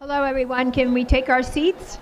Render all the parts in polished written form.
Hello, everyone. Can we take our seats?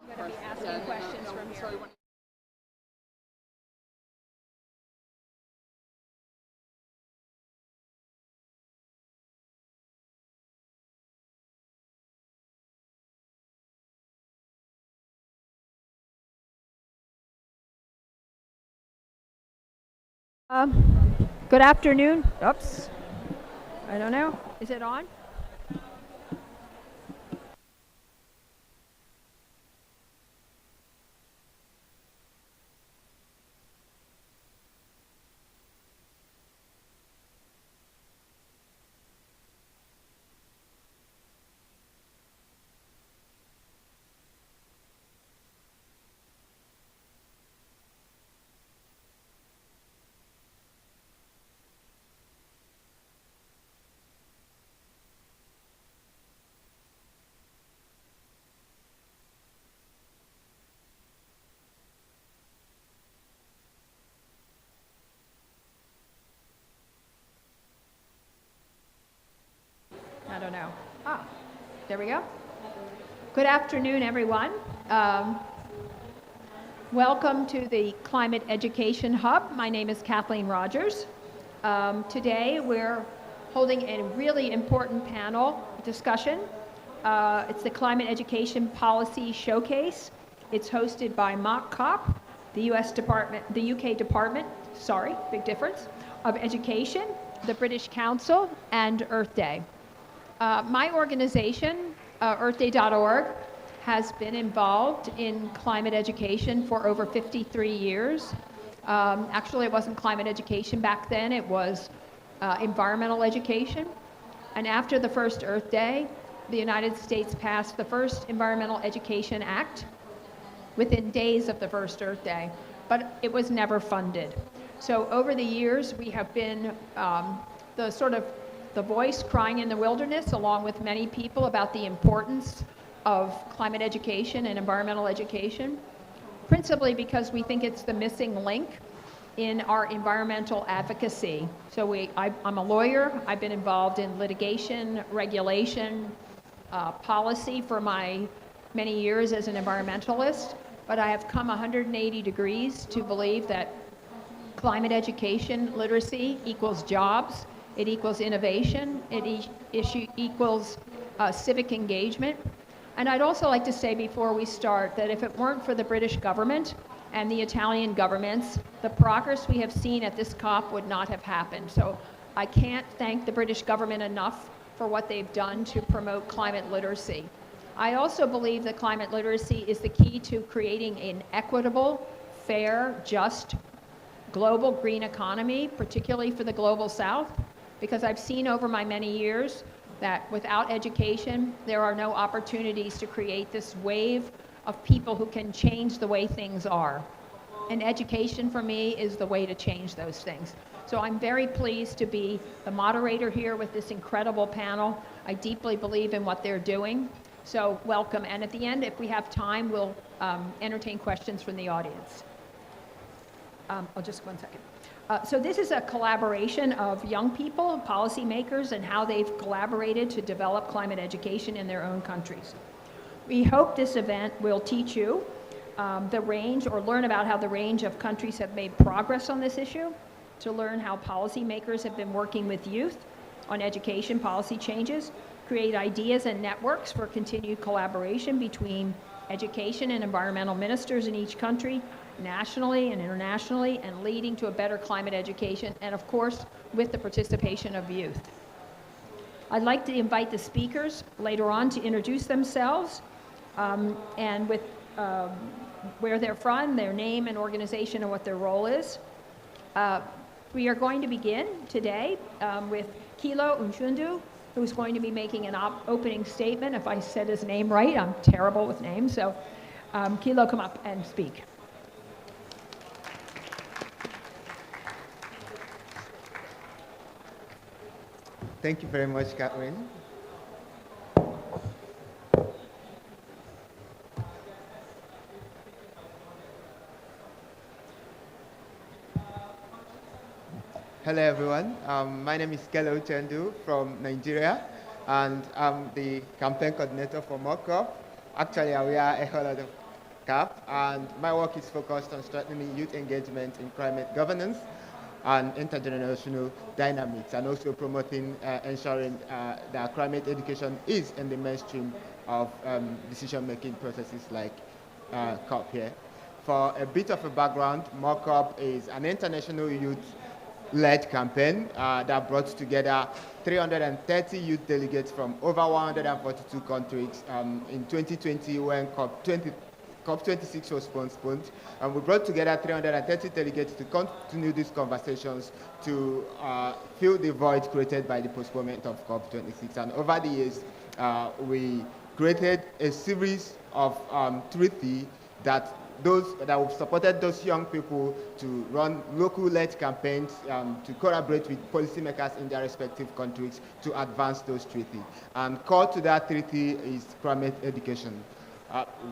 I'm going to be asking questions from here. Good afternoon. Oops. I don't know. Is it on? I don't know. Ah, there we go. Good afternoon, everyone. Welcome to the Climate Education Hub. My name is Kathleen Rogers. Today we're holding a really important panel discussion. It's the Climate Education Policy Showcase. It's hosted by MOCCOP, the UK Department, big difference, of Education, the British Council, and Earth Day. My organization, earthday.org, has been involved in climate education for over 53 years. Actually, it wasn't climate education back then, it was environmental education. And after the first Earth Day, the United States passed the first Environmental Education Act within days of the first Earth Day, but it was never funded. So over the years, we have been the voice crying in the wilderness, along with many people, about the importance of climate education and environmental education, principally because we think it's the missing link in our environmental advocacy. So I'm a lawyer. I've been involved in litigation, regulation, policy for my many years as an environmentalist, but I have come 180 degrees to believe that climate education literacy equals jobs, it equals innovation, it equals civic engagement. And I'd also like to say before we start that if it weren't for the British government and the Italian governments, the progress we have seen at this COP would not have happened. So I can't thank the British government enough for what they've done to promote climate literacy. I also believe that climate literacy is the key to creating an equitable, fair, just, global green economy, particularly for the global south, because I've seen over my many years that without education, there are no opportunities to create this wave of people who can change the way things are. And education for me is the way to change those things. So I'm very pleased to be the moderator here with this incredible panel. I deeply believe in what they're doing. So welcome. And at the end, if we have time, we'll entertain questions from the audience. Just 1 second. So this is a collaboration of young people, policymakers, and how they've collaborated to develop climate education in their own countries. We hope this event will teach you the range, or learn about how the range of countries have made progress on this issue, to learn how policymakers have been working with youth on education policy changes, create ideas and networks for continued collaboration between education and environmental ministers in each country, nationally and internationally, and leading to a better climate education, and of course, with the participation of youth. I'd like to invite the speakers later on to introduce themselves and with where they're from, their name and organization, and what their role is. We are going to begin today with Kilo Uchundu, who's going to be making an opening statement. If I said his name right, I'm terrible with names, so Kilo, come up and speak. Thank you very much, Catherine. Hello, everyone. My name is Kelo Uchendu from Nigeria, and I'm the campaign coordinator for MOCOP. Actually, I wear a whole lot of cap, and my work is focused on strengthening youth engagement in climate governance and intergenerational dynamics, and also promoting, ensuring that climate education is in the mainstream of decision-making processes like COP here. For a bit of a background, MOCOP is an international youth-led campaign that brought together 330 youth delegates from over 142 countries in 2020 when COP26 was postponed, and we brought together 330 delegates to continue these conversations to fill the void created by the postponement of COP26. And over the years, we created a series of treaties that supported those young people to run local-led campaigns to collaborate with policymakers in their respective countries to advance those treaties. And core to that treaty is climate education.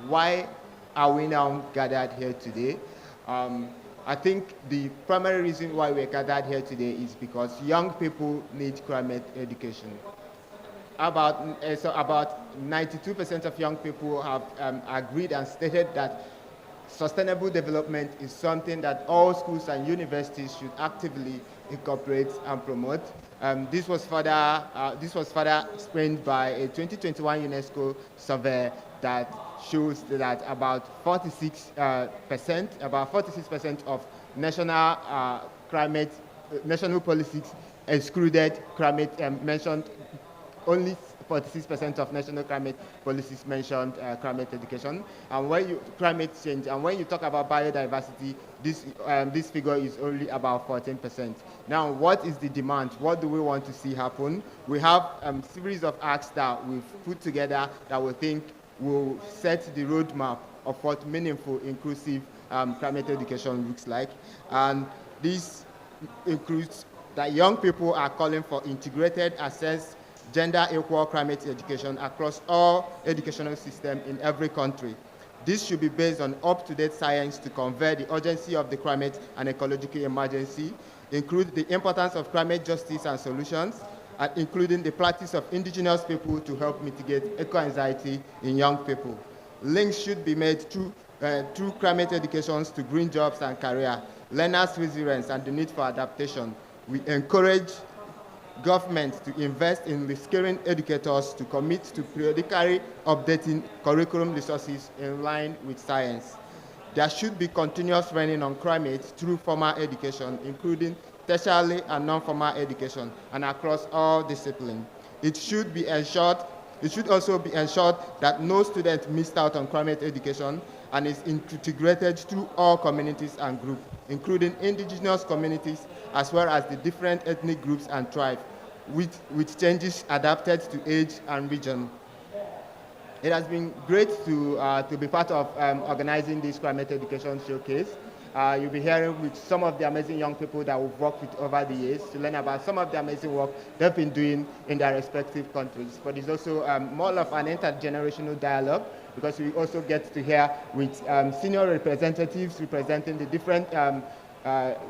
Why are we now gathered here today? I think the primary reason why we're gathered here today is because young people need climate education. About 92% of young people have agreed and stated that sustainable development is something that all schools and universities should actively incorporate and promote. This was further explained by a 2021 UNESCO survey that shows that about 46% of national policies excluded climate, mentioned only 46% of national climate policies mentioned climate education. And when climate change, and when you talk about biodiversity, this figure is only about 14%. Now, what is the demand? What do we want to see happen? We have a series of acts that we've put together that we think will set the roadmap of what meaningful, inclusive climate education looks like. And this includes that young people are calling for integrated access, gender equal climate education across all educational systems in every country. This should be based on up-to-date science to convey the urgency of the climate and ecological emergency, include the importance of climate justice and solutions, and including the practice of indigenous people to help mitigate eco-anxiety in young people. Links should be made through climate educations to green jobs and career, learners' resilience, and the need for adaptation. We encourage government to invest in reskilling educators to commit to periodically updating curriculum resources in line with science. there should be continuous training on climate through formal education, including tertiary and non-formal education, and across all disciplines. It should also be ensured that no student missed out on climate education and is integrated through all communities and groups, including indigenous communities, as well as the different ethnic groups and tribes, with changes adapted to age and region. It has been great to be part of organizing this climate education showcase. You'll be hearing with some of the amazing young people that we've worked with over the years to learn about some of the amazing work they've been doing in their respective countries. But it's also more of an intergenerational dialogue, because we also get to hear with senior representatives representing the different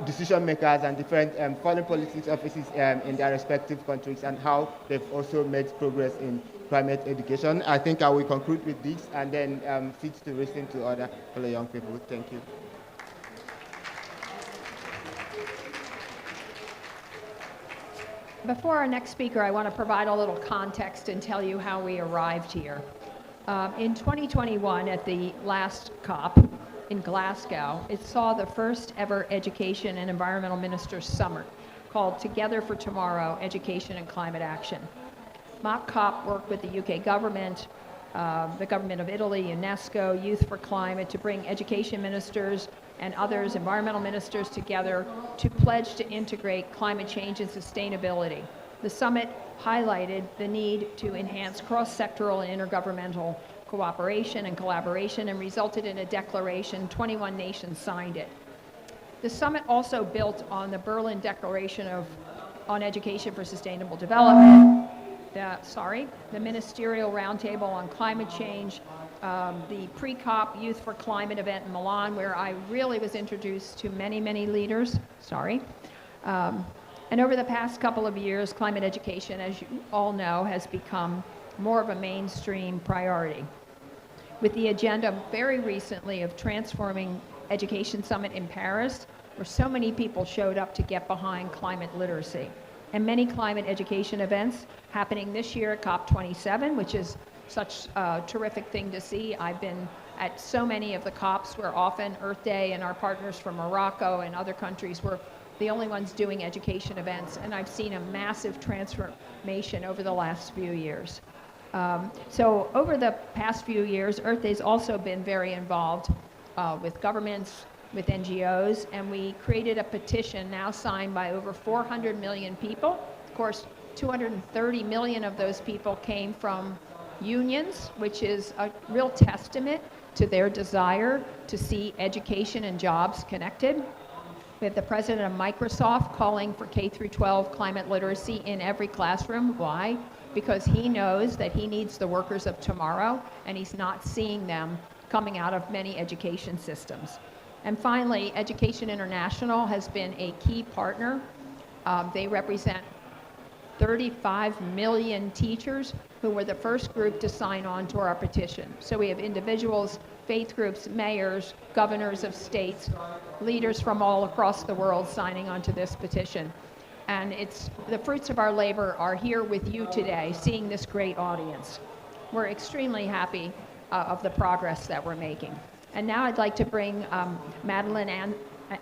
decision makers and different foreign policy offices in their respective countries, and how they've also made progress in climate education. I think I will conclude with this and then sit to listen to other fellow young people. Thank you. Before our next speaker, I want to provide a little context and tell you how we arrived here. In 2021, at the last COP in Glasgow, it saw the first ever Education and Environmental Ministers Summit called Together for Tomorrow, Education and Climate Action. Mock COP worked with the UK government, the government of Italy, UNESCO, Youth for Climate, to bring education ministers and others, environmental ministers, together to pledge to integrate climate change and sustainability. The summit highlighted the need to enhance cross-sectoral and intergovernmental cooperation and collaboration, and resulted in a declaration. 21 nations signed it. The summit also built on the Berlin Declaration on Education for Sustainable Development, the Ministerial Roundtable on Climate Change, the pre-COP Youth for Climate event in Milan, where I really was introduced to many, many leaders. And over the past couple of years, climate education, as you all know, has become more of a mainstream priority, with the agenda very recently of transforming Education Summit in Paris, where so many people showed up to get behind climate literacy, and many climate education events happening this year at COP27, which is such a terrific thing to see. I've been at so many of the COPs where often Earth Day and our partners from Morocco and other countries were the only ones doing education events, and I've seen a massive transformation over the last few years. So over the past few years, Earth Day's also been very involved with governments, with NGOs, and we created a petition now signed by over 400 million people. Of course, 230 million of those people came from unions, which is a real testament to their desire to see education and jobs connected. We have the president of Microsoft calling for K-12 climate literacy in every classroom. Why? Because he knows that he needs the workers of tomorrow, and he's not seeing them coming out of many education systems. And finally, Education International has been a key partner. They represent 35 million teachers who were the first group to sign on to our petition. So we have individuals, faith groups, mayors, governors of states, leaders from all across the world signing on to this petition. And the fruits of our labor are here with you today, seeing this great audience. We're extremely happy of the progress that we're making. And now I'd like to bring Madeleine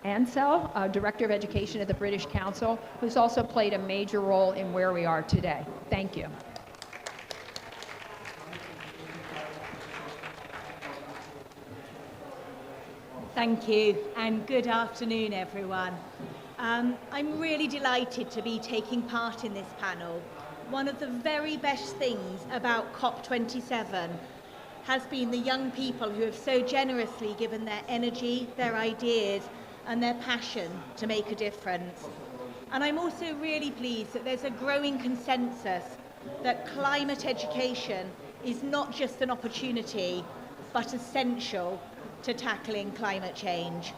Ansell, Director of Education at the British Council, who's also played a major role in where we are today. Thank you. Thank you, and good afternoon, everyone. I'm really delighted to be taking part in this panel. One of the very best things about COP27 has been the young people who have so generously given their energy, their ideas, and their passion to make a difference. And I'm also really pleased that there's a growing consensus that climate education is not just an opportunity, but essential to tackling climate change.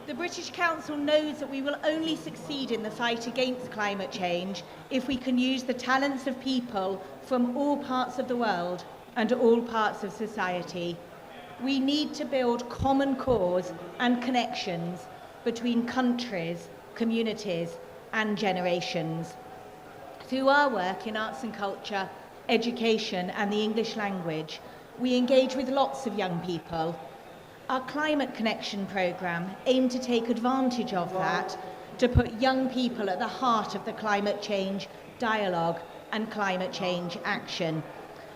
The British Council knows that we will only succeed in the fight against climate change if we can use the talents of people from all parts of the world and all parts of society. We need to build common cause and connections between countries, communities, and generations. Through our work in arts and culture, education, and the English language, we engage with lots of young people. Our Climate Connection programme aimed to take advantage of that to put young people at the heart of the climate change dialogue and climate change action.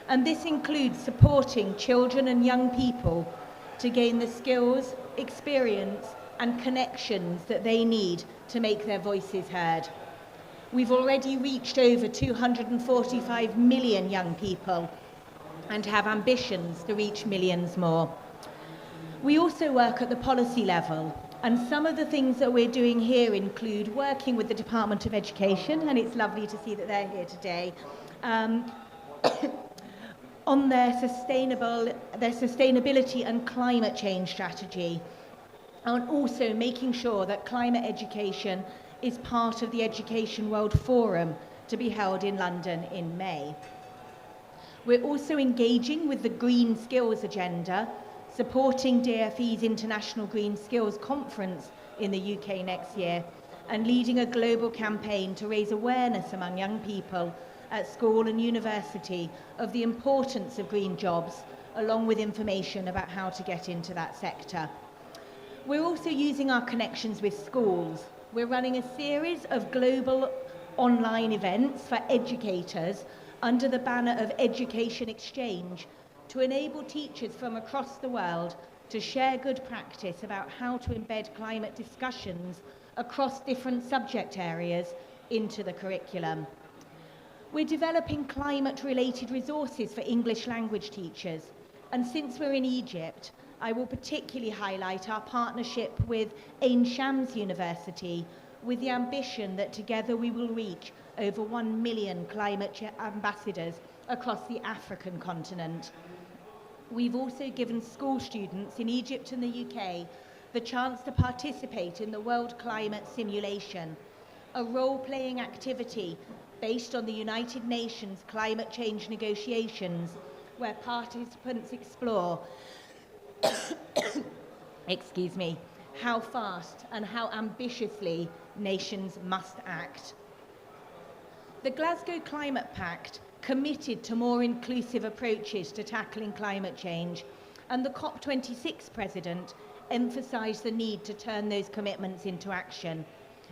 And this includes supporting children and young people to gain the skills, experience and connections that they need to make their voices heard. We've already reached over 245 million young people and have ambitions to reach millions more. We also work at the policy level, and some of the things that we're doing here include working with the Department of Education, and it's lovely to see that they're here today, on their sustainability and climate change strategy, and also making sure that climate education is part of the Education World Forum to be held in London in May. We're also engaging with the Green Skills Agenda, supporting DFE's International Green Skills Conference in the UK next year, and leading a global campaign to raise awareness among young people at school and university of the importance of green jobs, along with information about how to get into that sector. We're also using our connections with schools. We're running a series of global online events for educators under the banner of Education Exchange to enable teachers from across the world to share good practice about how to embed climate discussions across different subject areas into the curriculum. We're developing climate-related resources for English language teachers, and since we're in Egypt, I will particularly highlight our partnership with Ain Shams University, with the ambition that together we will reach over 1 million climate ambassadors across the African continent. We've also given school students in Egypt and the UK the chance to participate in the World Climate Simulation, a role-playing activity based on the United Nations climate change negotiations, where participants explore excuse me, how fast and how ambitiously nations must act. The Glasgow Climate Pact committed to more inclusive approaches to tackling climate change, and the COP26 president emphasised the need to turn those commitments into action.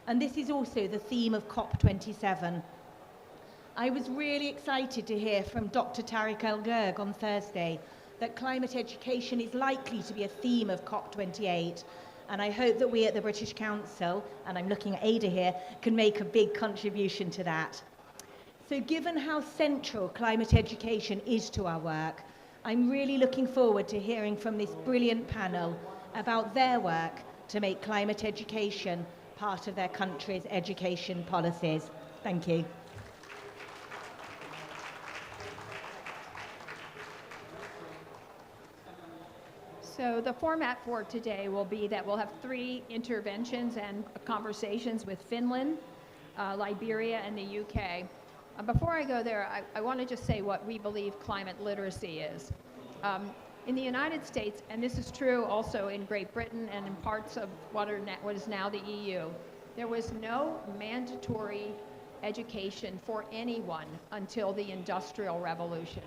And this is also the theme of COP27. I was really excited to hear from Dr. Tariq El-Gerg on Thursday that climate education is likely to be a theme of COP28, and I hope that we at the British Council, and I'm looking at Ada here, can make a big contribution to that. So given how central climate education is to our work, I'm really looking forward to hearing from this brilliant panel about their work to make climate education part of their country's education policies. Thank you. So the format for today will be that we'll have 3 interventions and conversations with Finland, Liberia, and the UK. Before I go there, I want to just say what we believe climate literacy is. In the United States, and this is true also in Great Britain and in parts of what is now the EU, there was no mandatory education for anyone until the Industrial Revolution.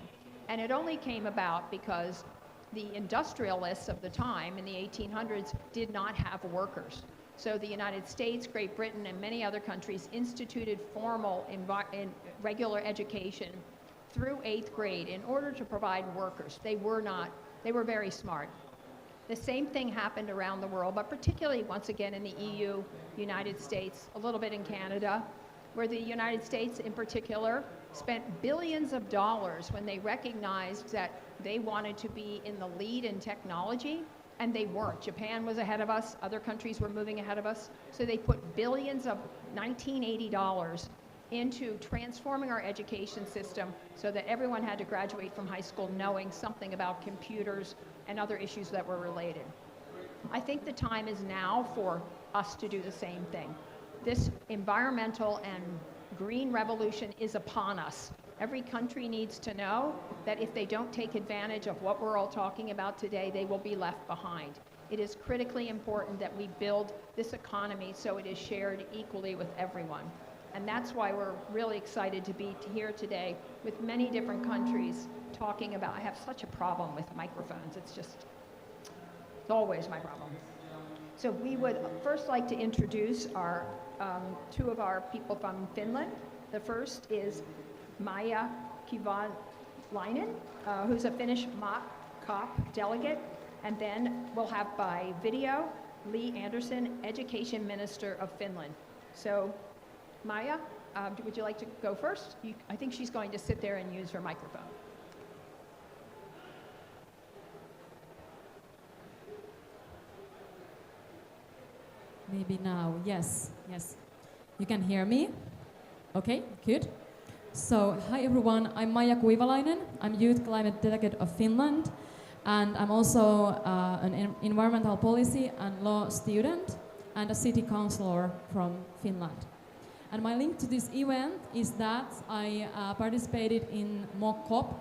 And it only came about because the industrialists of the time in the 1800s did not have workers. So the United States, Great Britain, and many other countries instituted formal regular education through 8th grade in order to provide workers. They were very smart. The same thing happened around the world, but particularly once again in the EU, United States, a little bit in Canada, where the United States in particular spent billions of dollars when they recognized that they wanted to be in the lead in technology, and they weren't. Japan was ahead of us, other countries were moving ahead of us, so they put billions of 1980 dollars into transforming our education system so that everyone had to graduate from high school knowing something about computers and other issues that were related. I think the time is now for us to do the same thing. This environmental and green revolution is upon us. Every country needs to know that if they don't take advantage of what we're all talking about today, they will be left behind. It is critically important that we build this economy so it is shared equally with everyone. And that's why we're really excited to be here today with many different countries talking about, I have such a problem with microphones, it's just, It's always my problem. So we would first like to introduce our two of our people from Finland. The first is Maija Kymäläinen, who's a Finnish mock COP delegate, and then we'll have by video Li Andersson, Education Minister of Finland. So Maija, would you like to go first? I think she's going to sit there and use her microphone. Maybe now, yes. You can hear me? Okay, good. So, hi everyone, I'm Maija Kymäläinen. I'm Youth Climate Delegate of Finland, and I'm also an environmental policy and law student and a city councillor from Finland. And my link to this event is that I participated in MOCCOP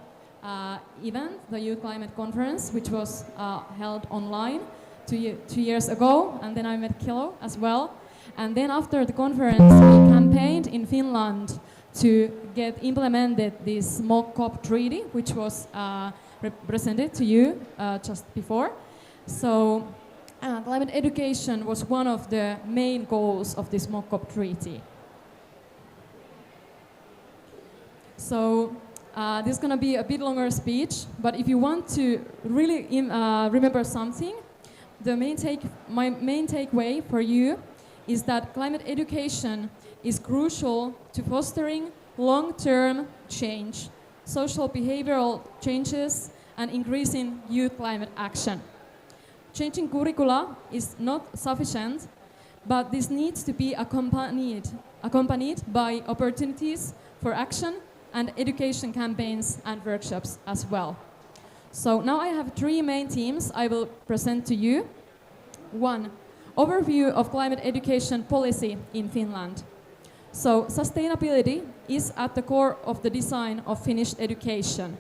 event, the Youth Climate Conference, which was held online 2 years ago, and then I met Kilo as well. And then after the conference, we campaigned in Finland to get implemented this MOCCOP treaty, which was presented to you just before. So climate education was one of the main goals of this MOCCOP treaty. So this is going to be a bit longer speech, but if you want to really remember something, my main takeaway for you is that climate education is crucial to fostering long-term change, social behavioral changes, and increasing youth climate action. Changing curricula is not sufficient, but this needs to be accompanied by opportunities for action and education campaigns and workshops as well. So now I have 3 main themes I will present to you. 1. Overview of climate education policy in Finland. So sustainability is at the core of the design of Finnish education.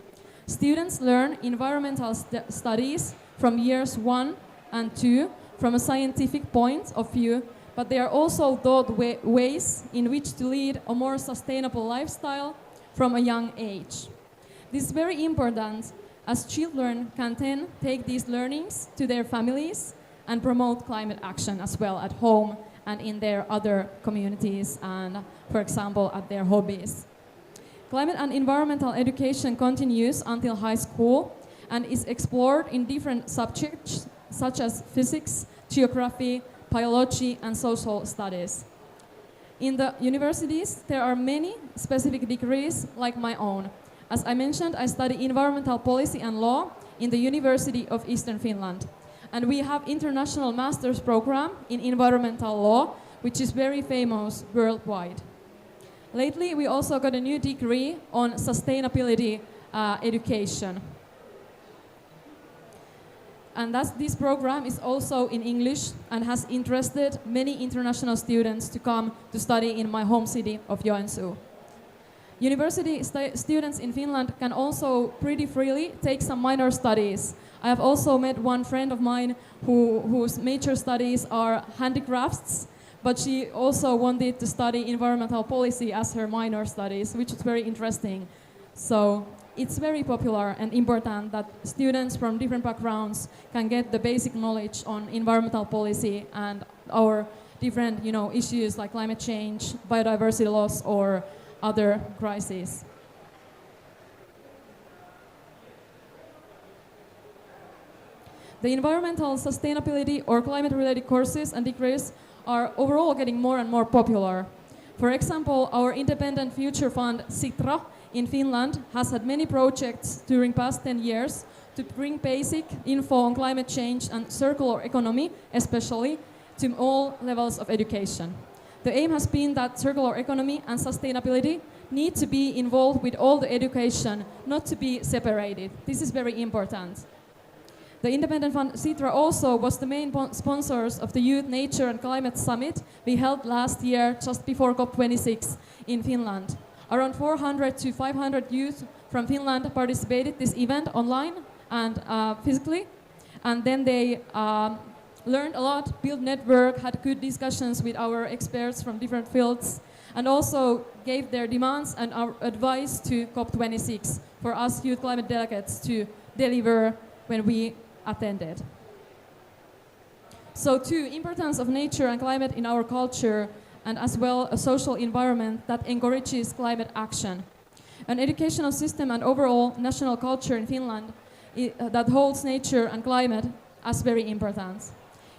Students learn environmental studies from years 1 and 2 from a scientific point of view, but they are also taught ways in which to lead a more sustainable lifestyle from a young age. This is very important as children can then take these learnings to their families and promote climate action as well at home and in their other communities and, for example, at their hobbies. Climate and environmental education continues until high school and is explored in different subjects such as physics, geography, biology, and social studies. In the universities, there are many specific degrees like my own. As I mentioned, I study environmental policy and law in the University of Eastern Finland. And we have international master's program in environmental law, which is very famous worldwide. Lately, we also got a new degree on sustainability education. And this program is also in English and has interested many international students to come to study in my home city of Joensuu. University students in Finland can also pretty freely take some minor studies. I have also met one friend of mine whose major studies are handicrafts, but she also wanted to study environmental policy as her minor studies, which is very interesting. So it's very popular and important that students from different backgrounds can get the basic knowledge on environmental policy and our different, issues like climate change, biodiversity loss, or other crises. The environmental sustainability or climate-related courses and degrees are overall getting more and more popular. For example, our independent future fund, Sitra, in Finland has had many projects during past 10 years to bring basic info on climate change and circular economy, especially, to all levels of education. The aim has been that circular economy and sustainability need to be involved with all the education, not to be separated. This is very important. The independent fund Sitra also was the main sponsors of the Youth, Nature and Climate Summit we held last year just before COP26 in Finland. Around 400 to 500 youth from Finland participated this event online and physically, and then they learned a lot, built network, had good discussions with our experts from different fields, and also gave their demands and our advice to COP26 for us youth climate delegates to deliver when we attended. So too, importance of nature and climate in our culture, and as well a social environment that encourages climate action. An educational system and overall national culture in Finland that holds nature and climate as very important.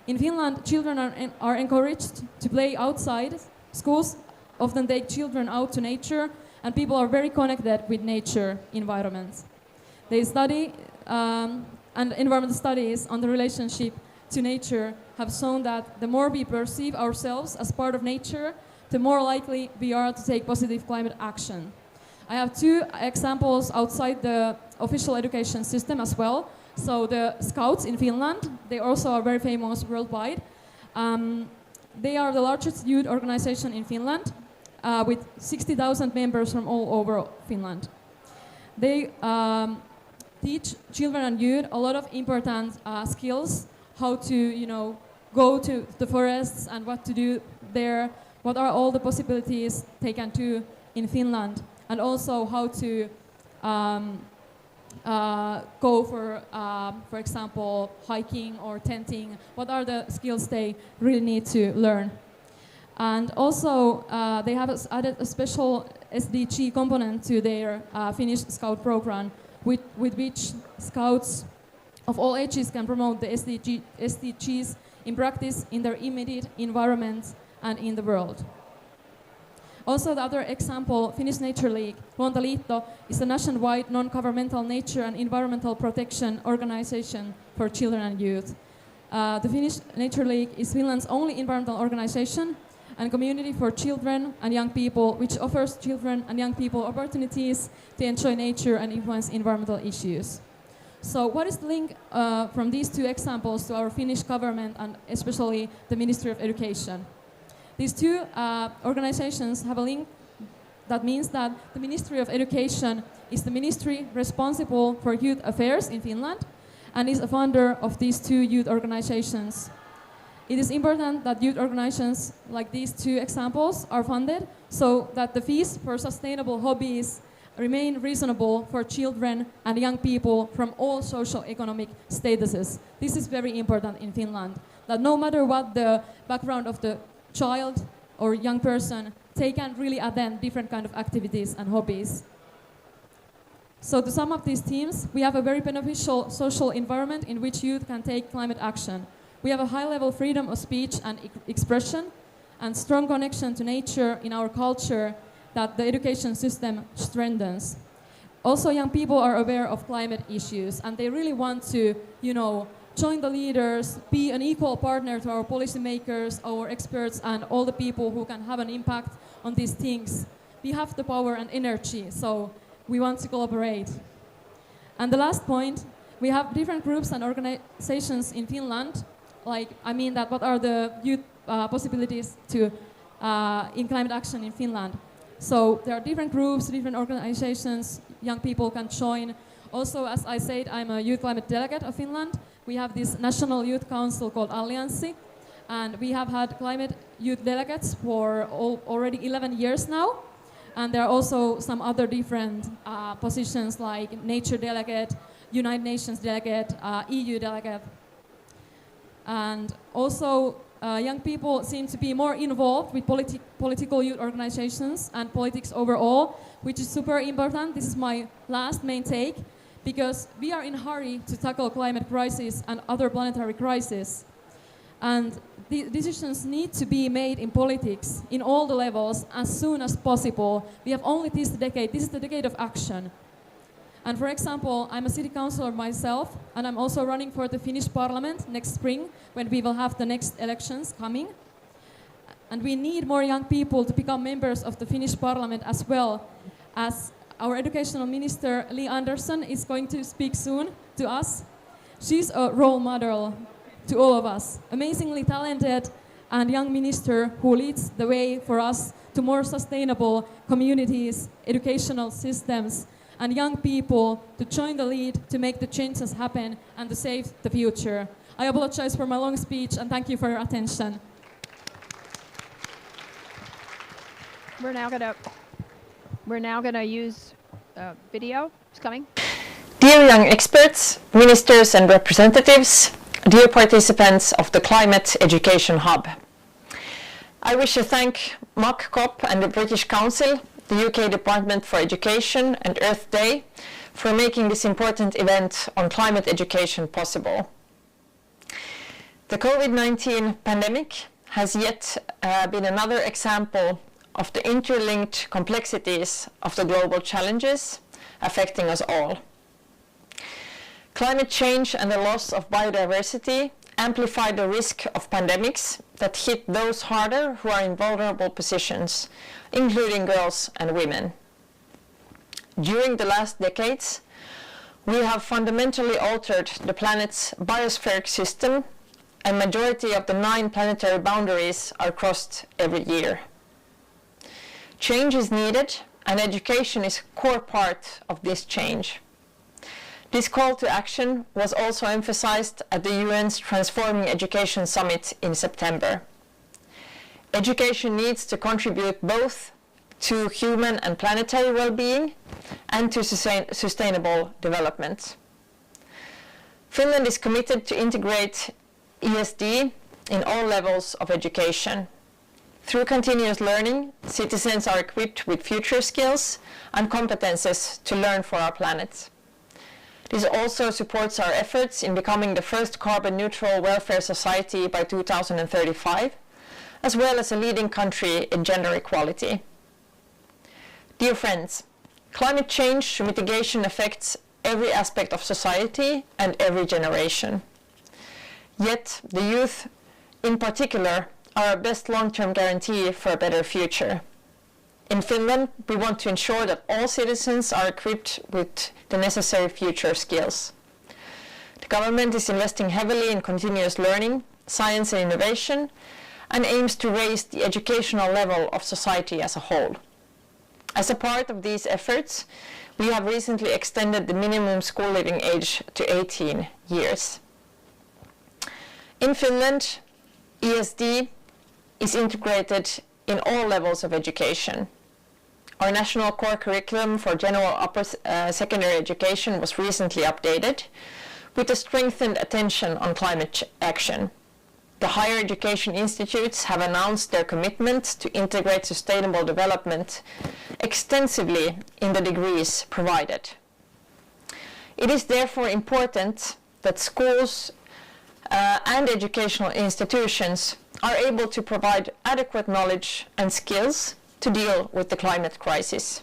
In Finland, children are encouraged to play outside. Schools often take children out to nature, and people are very connected with nature environments. They study, and environmental studies on the relationship to nature have shown that the more we perceive ourselves as part of nature, the more likely we are to take positive climate action. I have two examples outside the official education system as well. So the Scouts in Finland, they also are very famous worldwide. They are the largest youth organization in Finland with 60,000 members from all over Finland. They teach children and youth a lot of important skills, how to, go to the forests and what to do there, what are all the possibilities they can do in Finland, and also how to go for example, hiking or tenting. What are the skills they really need to learn? And also, they have added a special SDG component to their Finnish Scout program, with which Scouts of all ages can promote the SDGs in practice in their immediate environment and in the world. Also, the other example, Finnish Nature League, Luontoliitto, is a nationwide non-governmental nature and environmental protection organization for children and youth. The Finnish Nature League is Finland's only environmental organization and community for children and young people, which offers children and young people opportunities to enjoy nature and influence environmental issues. So what is the link from these two examples to our Finnish government and especially the Ministry of Education? These two organizations have a link that means that the Ministry of Education is the ministry responsible for youth affairs in Finland and is a funder of these two youth organizations. It is important that youth organizations like these two examples are funded so that the fees for sustainable hobbies remain reasonable for children and young people from all socio-economic statuses. This is very important in Finland, that no matter what the background of the child or young person, they can really attend different kind of activities and hobbies. So to sum up these themes, we have a very beneficial social environment in which youth can take climate action. We have a high-level freedom of speech and expression and strong connection to nature in our culture that the education system strengthens. Also, young people are aware of climate issues and they really want to, join the leaders, be an equal partner to our policymakers, our experts, and all the people who can have an impact on these things. We have the power and energy, so we want to collaborate. And the last point, we have different groups and organizations in Finland. What are the youth possibilities to in climate action in Finland? So there are different groups, different organizations, young people can join. Also, as I said, I'm a youth climate delegate of Finland. We have this national youth council called Allianssi, and we have had climate youth delegates for already 11 years now. And there are also some other different positions like nature delegate, United Nations delegate, EU delegate. And also, young people seem to be more involved with political youth organizations and politics overall, which is super important. This is my last main take, because we are in a hurry to tackle climate crisis and other planetary crises. And the decisions need to be made in politics, in all the levels, as soon as possible. We have only this decade. This is the decade of action. And for example, I'm a city councillor myself, and I'm also running for the Finnish parliament next spring, when we will have the next elections coming. And we need more young people to become members of the Finnish parliament as well, as our educational minister, Li Andersson, is going to speak soon to us. She's a role model to all of us, amazingly talented and young minister who leads the way for us to more sustainable communities, educational systems, and young people to join the lead to make the changes happen and to save the future. I apologize for my long speech and thank you for your attention. We're now gonna use video. It's coming. Dear young experts, ministers and representatives, dear participants of the Climate Education Hub. I wish to thank MOCCOP and the British Council, the UK Department for Education and Earth Day for making this important event on climate education possible. The COVID-19 pandemic has yet been another example of the interlinked complexities of the global challenges affecting us all. Climate change and the loss of biodiversity amplify the risk of pandemics that hit those harder who are in vulnerable positions, including girls and women. During the last decades, we have fundamentally altered the planet's biospheric system, and majority of the 9 planetary boundaries are crossed every year. Change is needed, and education is a core part of this change. This call to action was also emphasized at the UN's Transforming Education Summit in September. Education needs to contribute both to human and planetary well-being and to sustainable development. Finland is committed to integrate ESD in all levels of education. Through continuous learning, citizens are equipped with future skills and competences to learn for our planet. This also supports our efforts in becoming the first carbon-neutral welfare society by 2035, as well as a leading country in gender equality. Dear friends, climate change mitigation affects every aspect of society and every generation. Yet, the youth, in particular, are our best long-term guarantee for a better future. In Finland, we want to ensure that all citizens are equipped with the necessary future skills. The government is investing heavily in continuous learning, science and innovation, and aims to raise the educational level of society as a whole. As a part of these efforts, we have recently extended the minimum school leaving age to 18 years. In Finland, ESD is integrated in all levels of education. Our national core curriculum for general upper secondary education was recently updated with a strengthened attention on climate action. The higher education institutes have announced their commitment to integrate sustainable development extensively in the degrees provided. It is therefore important that schools and educational institutions are able to provide adequate knowledge and skills to deal with the climate crisis.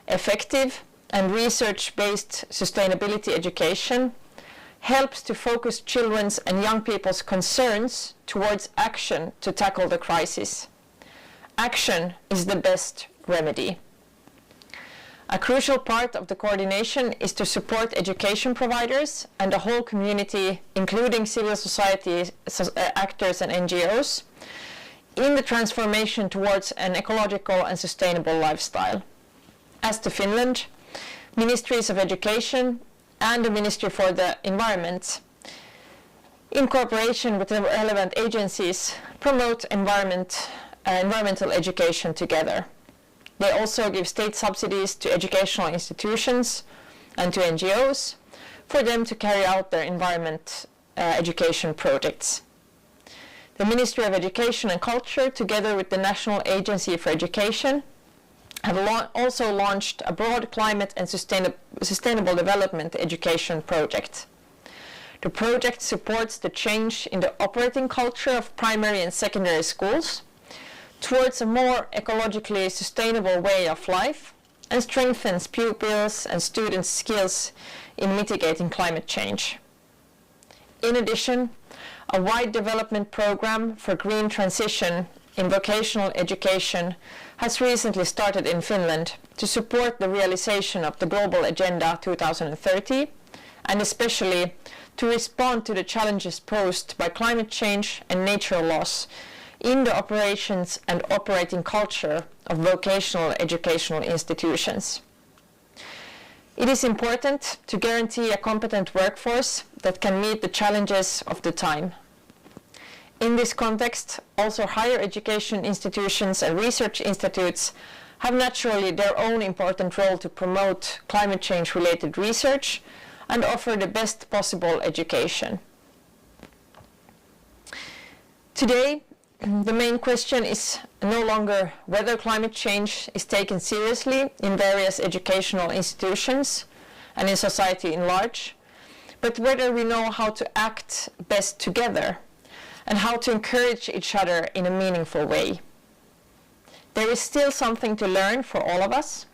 Effective and research-based sustainability education helps to focus children's and young people's concerns towards action to tackle the crisis. Action is the best remedy. A crucial part of the coordination is to support education providers and the whole community, including civil society actors and NGOs, in the transformation towards an ecological and sustainable lifestyle. As to Finland, Ministries of Education and the Ministry for the Environment, in cooperation with the relevant agencies, promote environmental education together. They also give state subsidies to educational institutions and to NGOs for them to carry out their environment education projects. The Ministry of Education and Culture, together with the National Agency for Education, have also launched a broad climate and sustainable development education project. The project supports the change in the operating culture of primary and secondary schools towards a more ecologically sustainable way of life and strengthens pupils' and students' skills in mitigating climate change. In addition, a wide development program for green transition in vocational education has recently started in Finland to support the realization of the Global Agenda 2030 and especially to respond to the challenges posed by climate change and nature loss in the operations and operating culture of vocational educational institutions. It is important to guarantee a competent workforce that can meet the challenges of the time. In this context, also higher education institutions and research institutes have naturally their own important role to promote climate change-related research and offer the best possible education. Today, the main question is no longer whether climate change is taken seriously in various educational institutions and in society in large, but whether we know how to act best together and how to encourage each other in a meaningful way. There is still something to learn for all of us,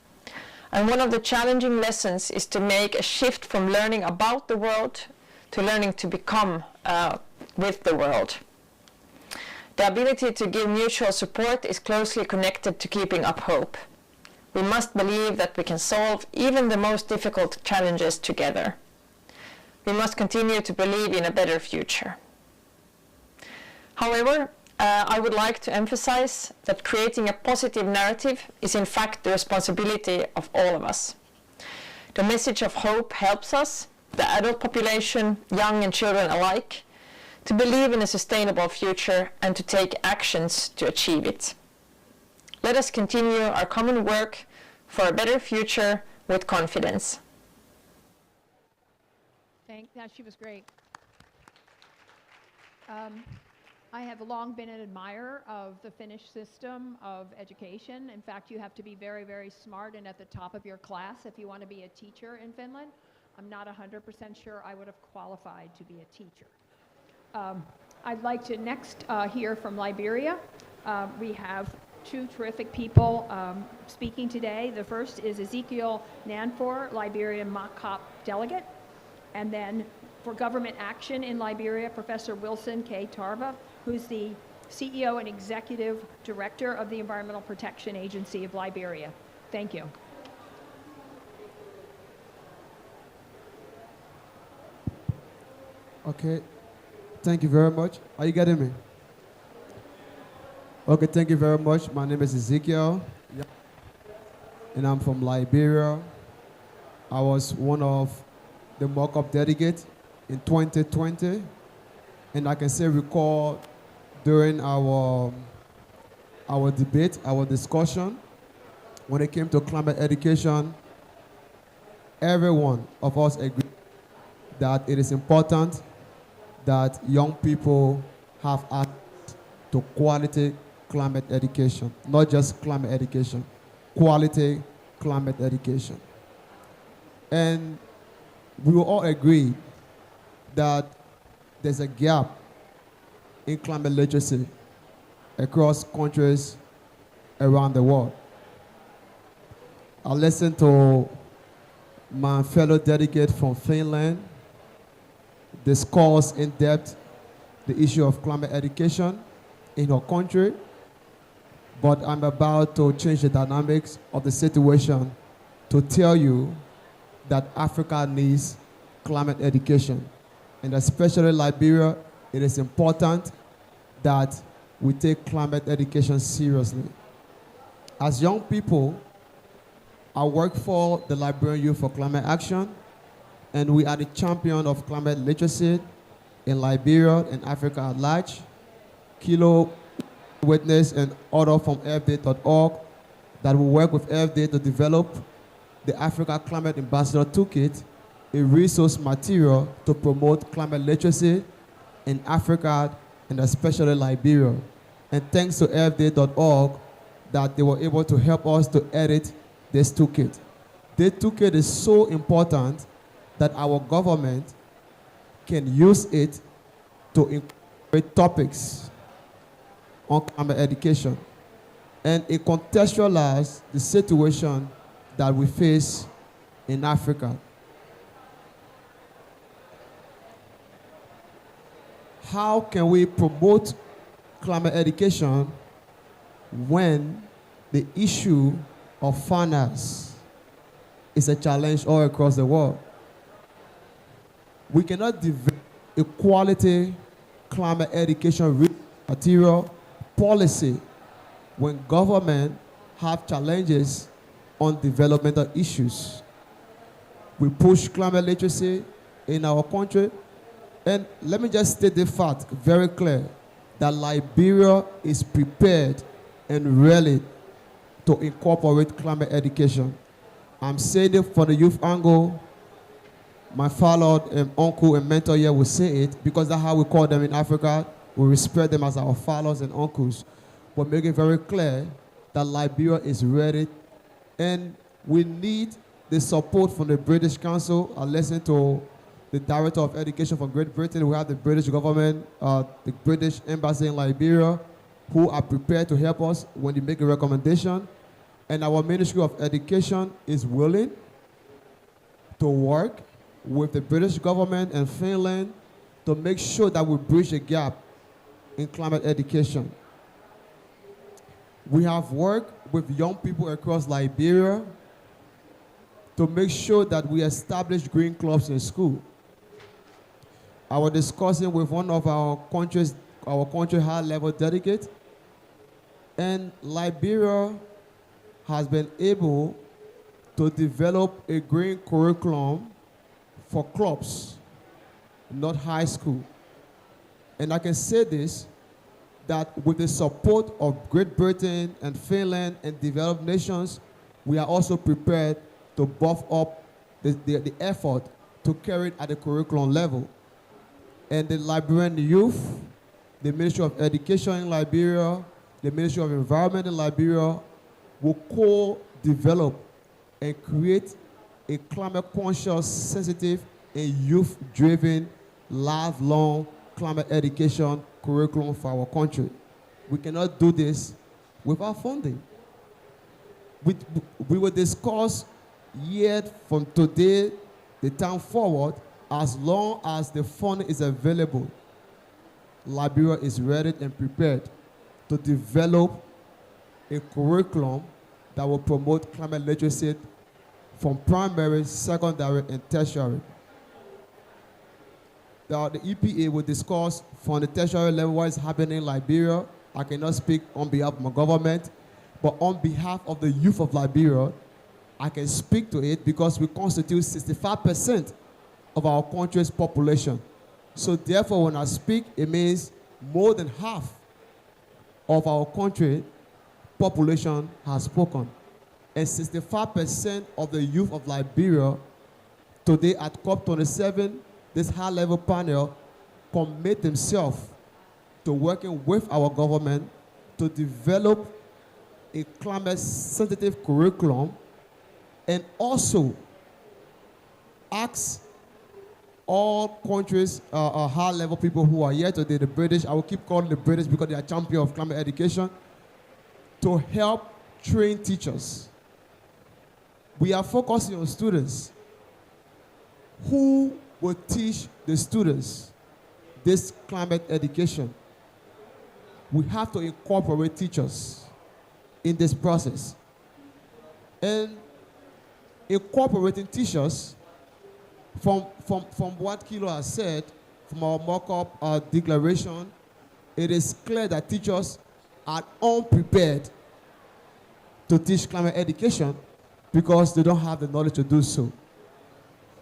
and one of the challenging lessons is to make a shift from learning about the world to learning to become with the world. The ability to give mutual support is closely connected to keeping up hope. We must believe that we can solve even the most difficult challenges together. We must continue to believe in a better future. However, I would like to emphasize that creating a positive narrative is in fact the responsibility of all of us. The message of hope helps us, the adult population, young and children alike, to believe in a sustainable future and to take actions to achieve it. Let us continue our common work for a better future with confidence. She was great. I have long been an admirer of the Finnish system of education. In fact, you have to be very, very smart and at the top of your class if you want to be a teacher in Finland. I'm not 100% sure I would have qualified to be a teacher. I'd like to next hear from Liberia. We have two terrific people speaking today. The first is Ezekiel Nanfor, Liberian MOCOP delegate. And then for government action in Liberia, Professor Wilson K. Tarva, who's the CEO and Executive Director of the Environmental Protection Agency of Liberia. Thank you. Okay. Thank you very much. Are you getting me? Okay, thank you very much. My name is Ezekiel, and I'm from Liberia. I was one of the mock-up delegates in 2020, and I can say recall during our debate, our discussion, when it came to climate education, every one of us agreed that it is important that young people have access to quality climate education, not just climate education, quality climate education. And we will all agree that there's a gap in climate literacy across countries around the world. I listened to my fellow delegate from Finland discuss in depth the issue of climate education in her country, but I'm about to change the dynamics of the situation to tell you that Africa needs climate education. And especially Liberia, it is important that we take climate education seriously. As young people, I work for the Liberian Youth for Climate Action, and we are the champion of climate literacy in Liberia and Africa at large. Kilo Witness and other from FDA.org that will work with FDA to develop the Africa Climate Ambassador Toolkit, a resource material to promote climate literacy in Africa and especially Liberia. And thanks to FDA.org that they were able to help us to edit this toolkit. This toolkit is so important that our government can use it to incorporate topics on climate education. And it contextualizes the situation that we face in Africa. How can we promote climate education when the issue of finance is a challenge all across the world? We cannot develop a quality climate education material policy when government have challenges on developmental issues. We push climate literacy in our country, and let me just state the fact very clear that Liberia is prepared and ready to incorporate climate education. I'm saying it from the youth angle, my father and uncle and mentor here will say it, because that's how we call them in Africa. We respect them as our fathers and uncles. But make it very clear that Liberia is ready, and we need the support from the British Council. I listened to the Director of Education from Great Britain. We have the British government, the British Embassy in Liberia, who are prepared to help us when they make a recommendation. And our Ministry of Education is willing to work with the British government and Finland to make sure that we bridge the gap in climate education. We have worked with young people across Liberia to make sure that we establish green clubs in school. I was discussing with one of our country high-level delegate, and Liberia has been able to develop a green curriculum for clubs, not high school. And I can say this, that with the support of Great Britain and Finland and developed nations, we are also prepared to buff up the effort to carry it at the curriculum level. And the Liberian youth, the Ministry of Education in Liberia, the Ministry of Environment in Liberia will co-develop and create a climate-conscious, sensitive, and youth-driven, lifelong climate education curriculum for our country. We cannot do this without funding. We will discuss yet from today, the time forward, as long as the funding is available. Liberia is ready and prepared to develop a curriculum that will promote climate literacy from primary, secondary, and tertiary. The EPA will discuss from the tertiary level what is happening in Liberia. I cannot speak on behalf of my government, but on behalf of the youth of Liberia, I can speak to it because we constitute 65% of our country's population. So therefore, when I speak, it means more than half of our country population has spoken. And 65% of the youth of Liberia today at COP27, this high-level panel commit themselves to working with our government to develop a climate-sensitive curriculum, and also ask all countries, high-level people who are here today, the British, I will keep calling the British because they are champions of climate education, to help train teachers. We are focusing on students. Who will teach the students this climate education? We have to incorporate teachers in this process. And incorporating teachers, from what Kilo has said, from our mock-up declaration, it is clear that teachers are unprepared to teach climate education because they don't have the knowledge to do so.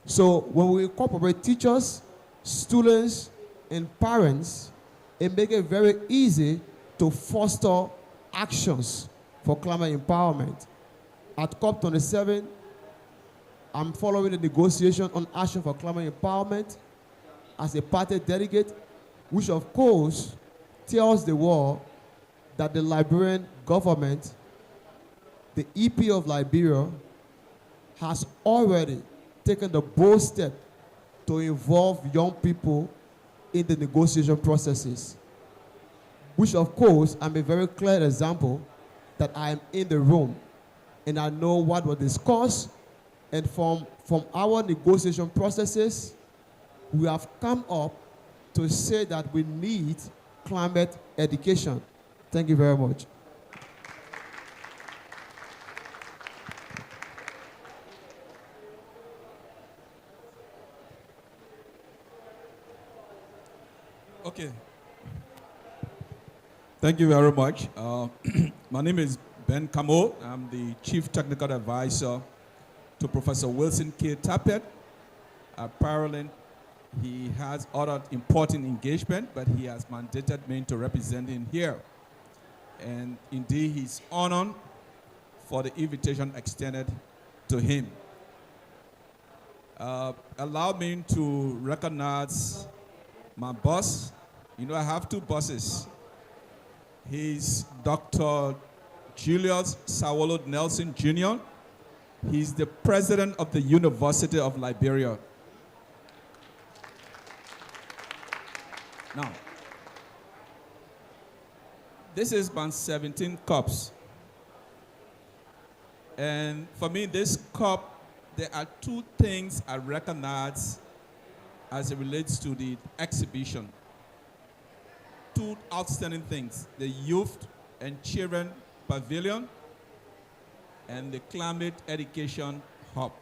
So when we incorporate teachers, students, and parents, it makes it very easy to foster actions for climate empowerment. At COP27, I'm following the negotiation on action for climate empowerment as a party delegate, which of course tells the world that the Liberian government, the EP of Liberia, has already taken the bold step to involve young people in the negotiation processes, which of course, I'm a very clear example that I am in the room and I know what was discussed, and from our negotiation processes, we have come up to say that we need climate education. Thank you very much. Okay. Thank you very much. My name is Ben Camo. I'm the Chief Technical Advisor to Professor Wilson K. Tappet. Apparently, he has other important engagement, but he has mandated me to represent him here. And indeed, he's honored for the invitation extended to him. Allow me to recognize my boss. You know, I have two bosses. He's Dr. Julius Sawolo Nelson Jr. He's the president of the University of Liberia. Now, this is my 17 cups. And for me, this cup, there are two things I recognize as it relates to the exhibition. Two outstanding things: the Youth and Children Pavilion and the Climate Education Hub.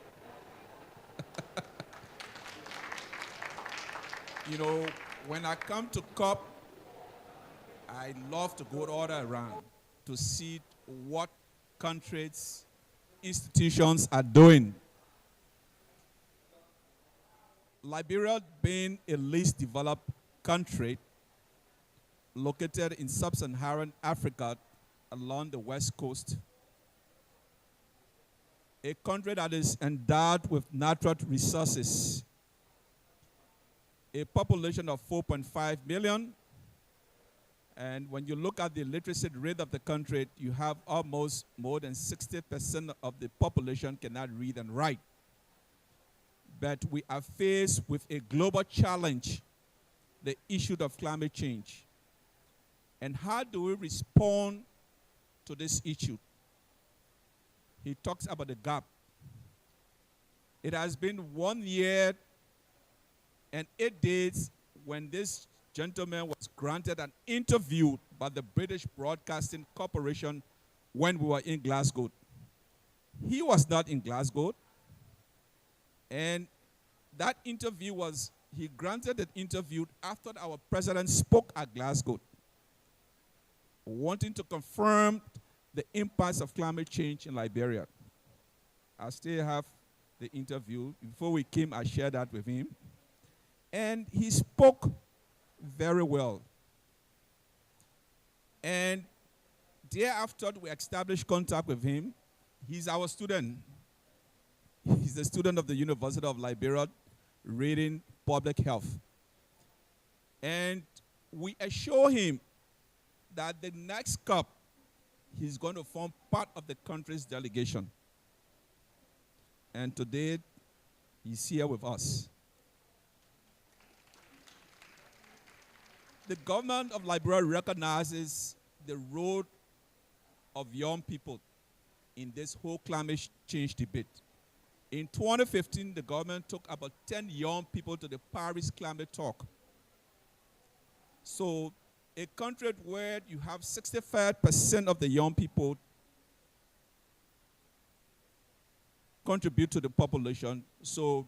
You know, when I come to COP, I love to go all around to see what countries, institutions are doing. Liberia, being a least developed country located in sub-Saharan Africa along the west coast, a country that is endowed with natural resources, a population of 4.5 million, and when you look at the literacy rate of the country, you have almost more than 60% of the population cannot read and write. But we are faced with a global challenge, the issue of climate change. And how do we respond to this issue? He talks about the gap. It has been 1 year and 8 days when this gentleman was granted an interview by the British Broadcasting Corporation when we were in Glasgow. He was not in Glasgow. And that interview was, he granted an interview after our president spoke at Glasgow, wanting to confirm the impacts of climate change in Liberia. I still have the interview. Before we came, I shared that with him. And he spoke very well. And thereafter, we established contact with him. He's our student. He's a student of the University of Liberia, reading public health. And we assure him that the next COP, he's going to form part of the country's delegation. And today, he's here with us. The government of Liberia recognizes the role of young people in this whole climate change debate. In 2015, the government took about 10 young people to the Paris Climate Talk. So a country where you have 65% of the young people contribute to the population, so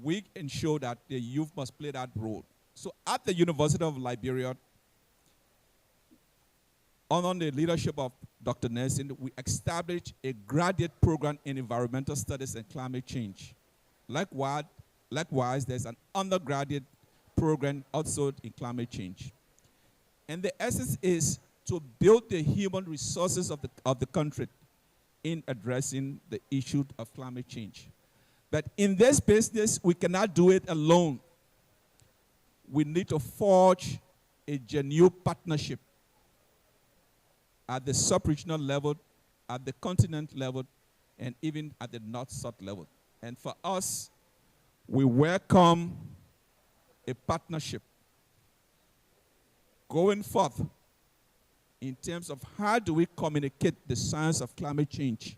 we ensure that the youth must play that role. So at the University of Liberia, under the leadership of Dr. Nelson, we established a graduate program in environmental studies and climate change. Likewise, there's an undergraduate program also in climate change. And the essence is to build the human resources of the country in addressing the issue of climate change. But in this business, we cannot do it alone. We need to forge a genuine partnership at the sub-regional level, at the continent level, and even at the north-south level. And for us, we welcome a partnership going forth in terms of how do we communicate the science of climate change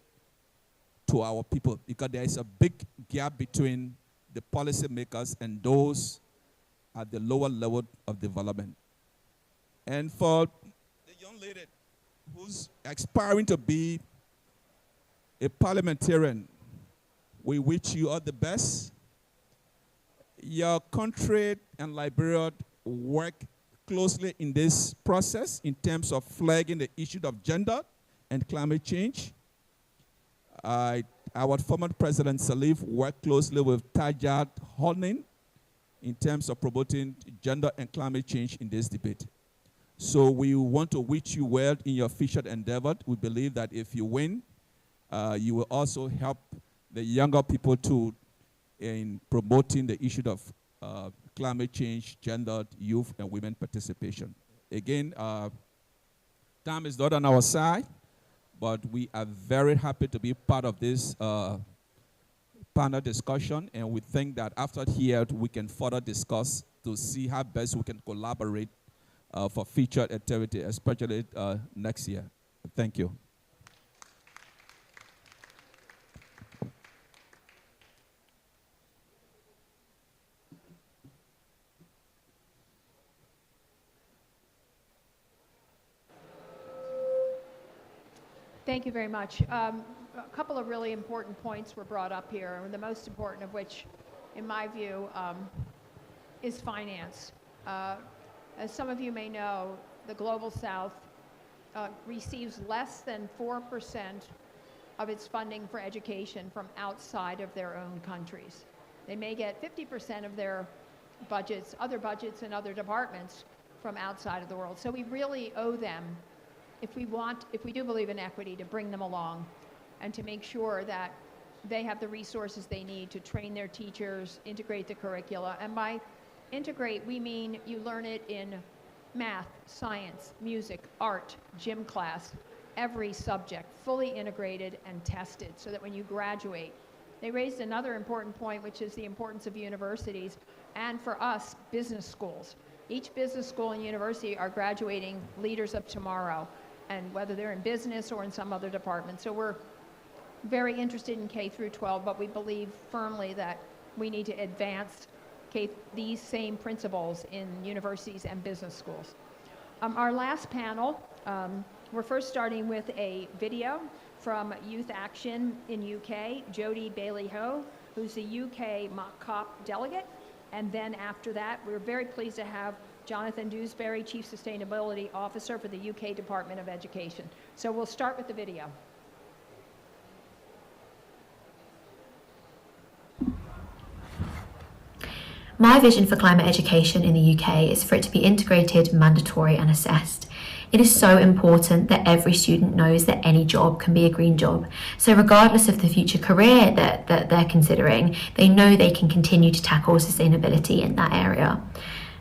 to our people, because there is a big gap between the policymakers and those at the lower level of development. And for the young lady who's aspiring to be a parliamentarian, we wish you all the best. Your country and Liberia work closely in this process in terms of flagging the issue of gender and climate change. Our former President Salif worked closely with Tajat Honing in terms of promoting gender and climate change in this debate. So we want to wish you well in your future endeavor. We believe that if you win, you will also help the younger people to in promoting the issue of climate change, gender, youth, and women participation. Again, time is not on our side, but we are very happy to be part of this panel discussion, and we think that after here we can further discuss to see how best we can collaborate for future activity, especially next year. Thank you. Thank you very much. A couple of really important points were brought up here, and the most important of which, in my view, is finance. As some of you may know, the Global South receives less than 4% of its funding for education from outside of their own countries. They may get 50% of their budgets, other budgets in other departments from outside of the world. So we really owe them, if we do believe in equity, to bring them along and to make sure that they have the resources they need to train their teachers, integrate the curricula. And by integrate, we mean you learn it in math, science, music, art, gym class, every subject, fully integrated and tested so that when you graduate. They raised another important point, which is the importance of universities and, for us, business schools. Each business school and university are graduating leaders of tomorrow, and whether they're in business or in some other department. So we're very interested in K through 12, but we believe firmly that we need to advance these same principles in universities and business schools. Our last panel, we're first starting with a video from Youth Action in UK, Jodie Bailey-Ho, who's the UK Mock COP delegate. And then after that, we're very pleased to have Jonathan Dewsbury, Chief Sustainability Officer for the UK Department of Education. So we'll start with the video. My vision for climate education in the UK is for it to be integrated, mandatory and assessed. It is so important that every student knows that any job can be a green job. So regardless of the future career that they're considering, they know they can continue to tackle sustainability in that area.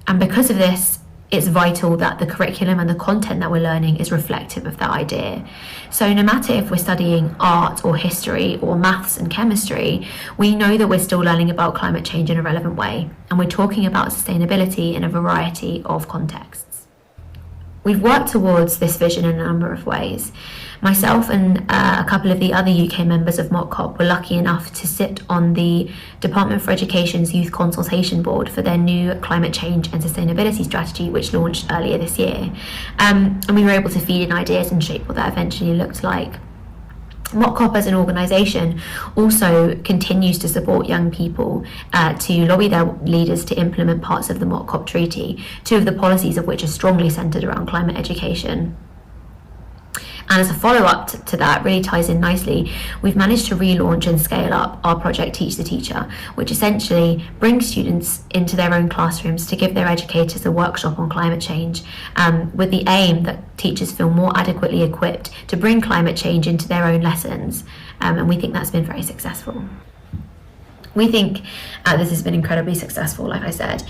And because of this, it's vital that the curriculum and the content that we're learning is reflective of that idea. So no matter if we're studying art or history or maths and chemistry, we know that we're still learning about climate change in a relevant way, and we're talking about sustainability in a variety of contexts. We've worked towards this vision in a number of ways. Myself and a couple of the other UK members of Mock COP were lucky enough to sit on the Department for Education's Youth Consultation Board for their new climate change and sustainability strategy, which launched earlier this year. And we were able to feed in ideas and shape what that eventually looked like. Mock COP as an organisation also continues to support young people to lobby their leaders to implement parts of the Mock COP Treaty, two of the policies of which are strongly centred around climate education. And as a follow-up to that, really ties in nicely, we've managed to relaunch and scale up our project Teach the Teacher, which essentially brings students into their own classrooms to give their educators a workshop on climate change, with the aim that teachers feel more adequately equipped to bring climate change into their own lessons. And we think that's been very successful. We think this has been incredibly successful, like I said.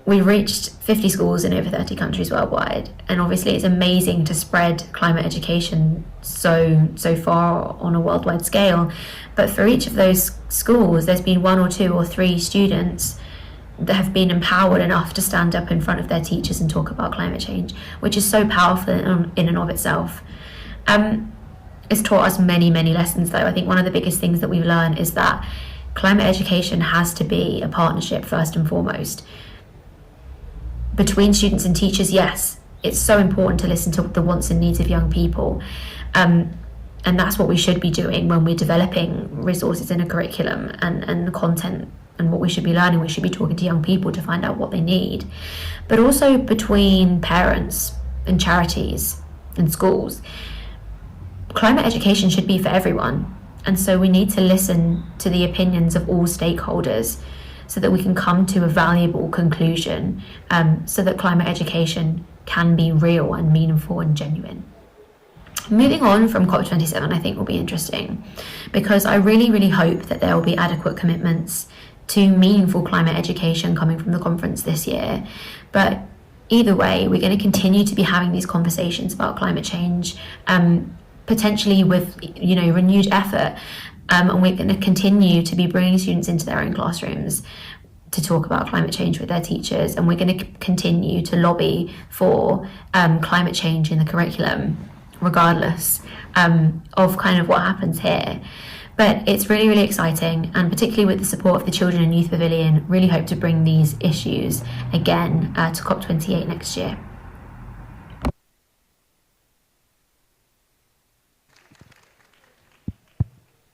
We reached 50 schools in over 30 countries worldwide, and obviously it's amazing to spread climate education so far on a worldwide scale. But for each of those schools, there's been 1 or 2 or 3 students that have been empowered enough to stand up in front of their teachers and talk about climate change, which is so powerful in and of itself. It's taught us many, many lessons though. I think one of the biggest things that we've learned is that climate education has to be a partnership first and foremost. Between students and teachers, yes, it's so important to listen to the wants and needs of young people. And that's what we should be doing when we're developing resources in a curriculum and the content and what we should be learning. We should be talking to young people to find out what they need. But also between parents and charities and schools. Climate education should be for everyone. And so we need to listen to the opinions of all stakeholders so that we can come to a valuable conclusion, so that climate education can be real and meaningful and genuine. Moving on from COP27, I think will be interesting because I really, really hope that there will be adequate commitments to meaningful climate education coming from the conference this year. But either way, we're going to continue to be having these conversations about climate change, potentially with renewed effort, and we're going to continue to be bringing students into their own classrooms to talk about climate change with their teachers, and we're going to continue to lobby for climate change in the curriculum, regardless of kind of what happens here. But it's really, really exciting, and particularly with the support of the Children and Youth Pavilion, really hope to bring these issues again to COP28 next year.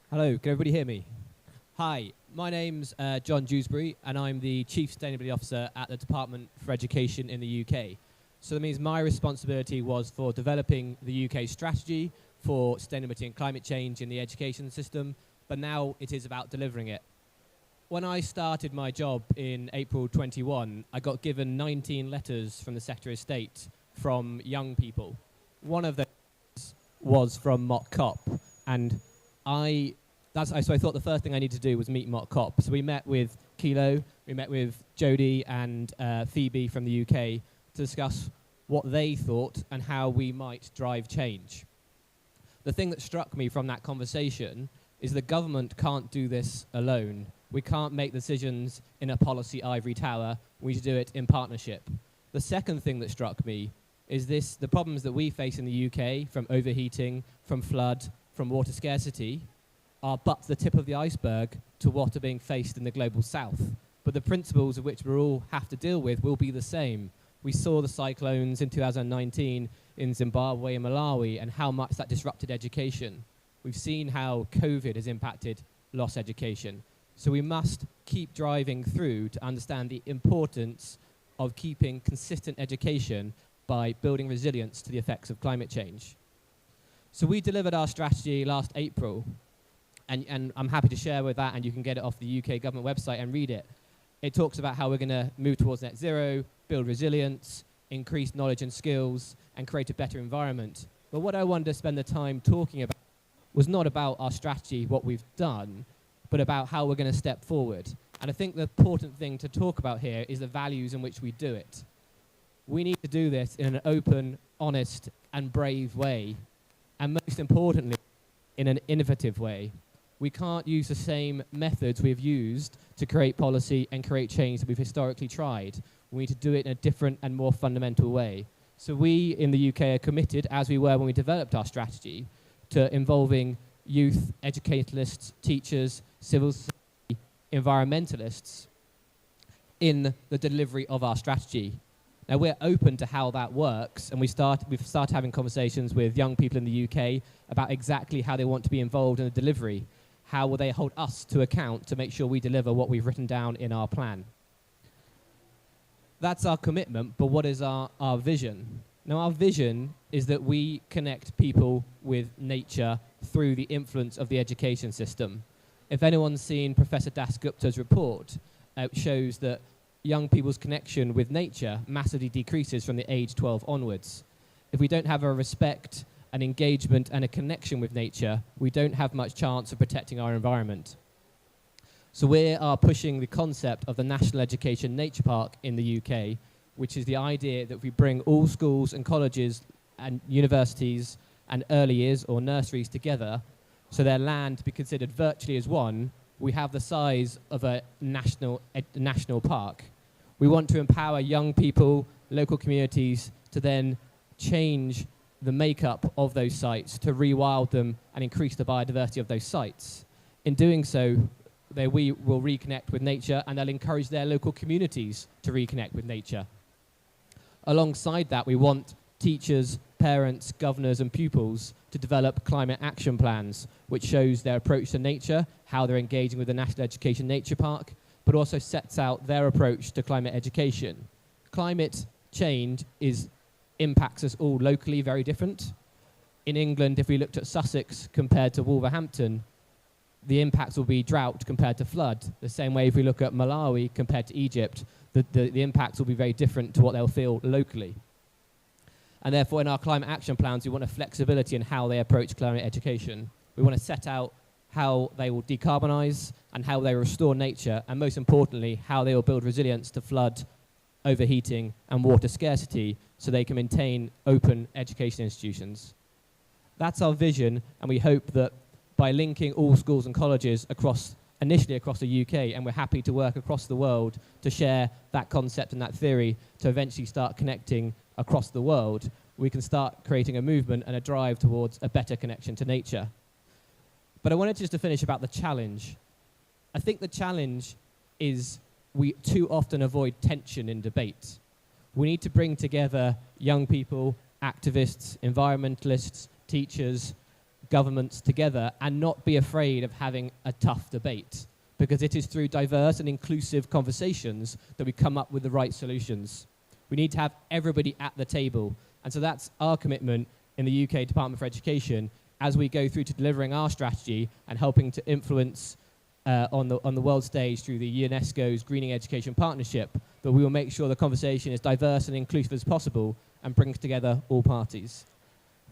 Hello, can everybody hear me? Hi, my name's John Dewsbury, and I'm the Chief Sustainability Officer at the Department for Education in the UK. So that means my responsibility was for developing the UK strategy for sustainability and climate change in the education system, but now it is about delivering it. When I started my job in April 21, I got given 19 letters from the Secretary of State from young people. One of them was from Mock COP, and so I thought the first thing I needed to do was meet Mock COP. So we met with Kilo, we met with Jodie and Phoebe from the UK to discuss what they thought and how we might drive change. The thing that struck me from that conversation is the government can't do this alone. We can't make decisions in a policy ivory tower. We should do it in partnership. The second thing that struck me is the problems that we face in the UK, from overheating, from flood, from water scarcity, are but the tip of the iceberg to what are being faced in the global south. But the principles of which we all have to deal with will be the same. We saw the cyclones in 2019 in Zimbabwe and Malawi and how much that disrupted education. We've seen how COVID has impacted lost education. So we must keep driving through to understand the importance of keeping consistent education by building resilience to the effects of climate change. So we delivered our strategy last April, and I'm happy to share with that, and you can get it off the UK government website and read it. It talks about how we're going to move towards net zero, build resilience, increase knowledge and skills, and create a better environment. But what I wanted to spend the time talking about was not about our strategy, what we've done, but about how we're going to step forward. And I think the important thing to talk about here is the values in which we do it. We need to do this in an open, honest, and brave way, and most importantly, in an innovative way. We can't use the same methods we've used to create policy and create change that we've historically tried. We need to do it in a different and more fundamental way. So we in the UK are committed, as we were when we developed our strategy, to involving youth, educationalists, teachers, civil society, environmentalists in the delivery of our strategy. Now we're open to how that works, and we've started having conversations with young people in the UK about exactly how they want to be involved in the delivery. How will they hold us to account to make sure we deliver what we've written down in our plan? That's our commitment, but what is our vision? Now, our vision is that we connect people with nature through the influence of the education system. If anyone's seen Professor Dasgupta's report, it shows that young people's connection with nature massively decreases from the age 12 onwards. If we don't have a respect, an engagement, and a connection with nature, we don't have much chance of protecting our environment. So we are pushing the concept of the National Education Nature Park in the UK, which is the idea that we bring all schools and colleges and universities and early years or nurseries together, so their land to be considered virtually as one. We have the size of a national park. We want to empower young people, local communities, to then change the makeup of those sites, to rewild them and increase the biodiversity of those sites. In doing so, we will reconnect with nature, and they'll encourage their local communities to reconnect with nature. Alongside that, we want teachers, parents, governors, and pupils to develop climate action plans, which shows their approach to nature, how they're engaging with the National Education Nature Park, but also sets out their approach to climate education. Climate change impacts us all locally very different. In England, if we looked at Sussex compared to Wolverhampton, the impacts will be drought compared to flood. The same way if we look at Malawi compared to Egypt, the impacts will be very different to what they'll feel locally. And therefore, in our climate action plans, we want a flexibility in how they approach climate education. We want to set out how they will decarbonise and how they restore nature, and most importantly, how they will build resilience to flood, overheating, and water scarcity so they can maintain open education institutions. That's our vision, and we hope that by linking all schools and colleges initially across the UK, and we're happy to work across the world to share that concept and that theory to eventually start connecting across the world, we can start creating a movement and a drive towards a better connection to nature. But I wanted just to finish about the challenge. I think the challenge is we too often avoid tension in debate. We need to bring together young people, activists, environmentalists, teachers, governments together and not be afraid of having a tough debate, because it is through diverse and inclusive conversations that we come up with the right solutions. We need to have everybody at the table. And so that's our commitment in the UK Department for Education as we go through to delivering our strategy and helping to influence on the world stage through the UNESCO's Greening Education Partnership, that we will make sure the conversation is diverse and inclusive as possible and brings together all parties.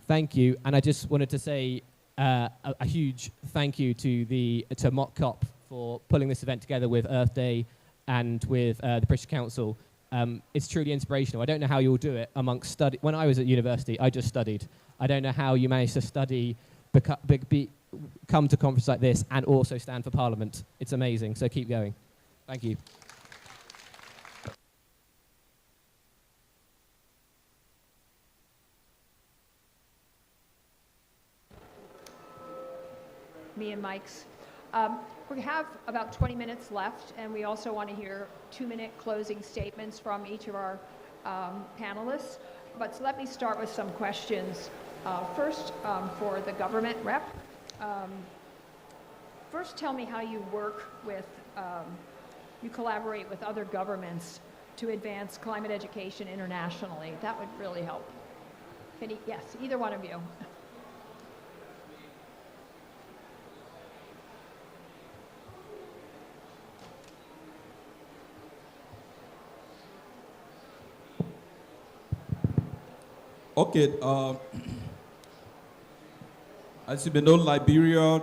Thank you, and I just wanted to say a huge thank you to Mock COP for pulling this event together with Earth Day and with the British Council. It's truly inspirational. I don't know how you all do it amongst study. When I was at university, I just studied. I don't know how you managed to study, come to conferences like this, and also stand for Parliament. It's amazing, so keep going. Thank you. Me and Mike's. We have about 20 minutes left, and we also want to hear 2-minute closing statements from each of our panelists. But so let me start with some questions. First, for the government rep. First, tell me how you work with, you collaborate with other governments to advance climate education internationally. That would really help. Yes, either one of you. Okay, as you may know, Liberia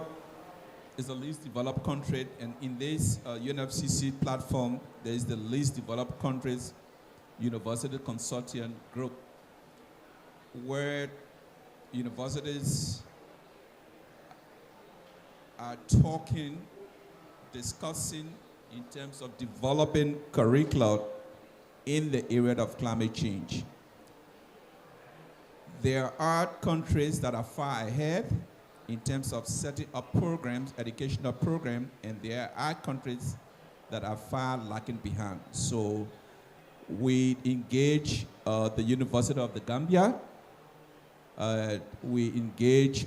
is the least developed country, and in this UNFCCC platform, there is the least developed countries university consortium group, where universities are talking, discussing in terms of developing curricula in the area of climate change. There are countries that are far ahead in terms of setting up programs, educational programs, and there are countries that are far lacking behind. So we engage the University of the Gambia. We engage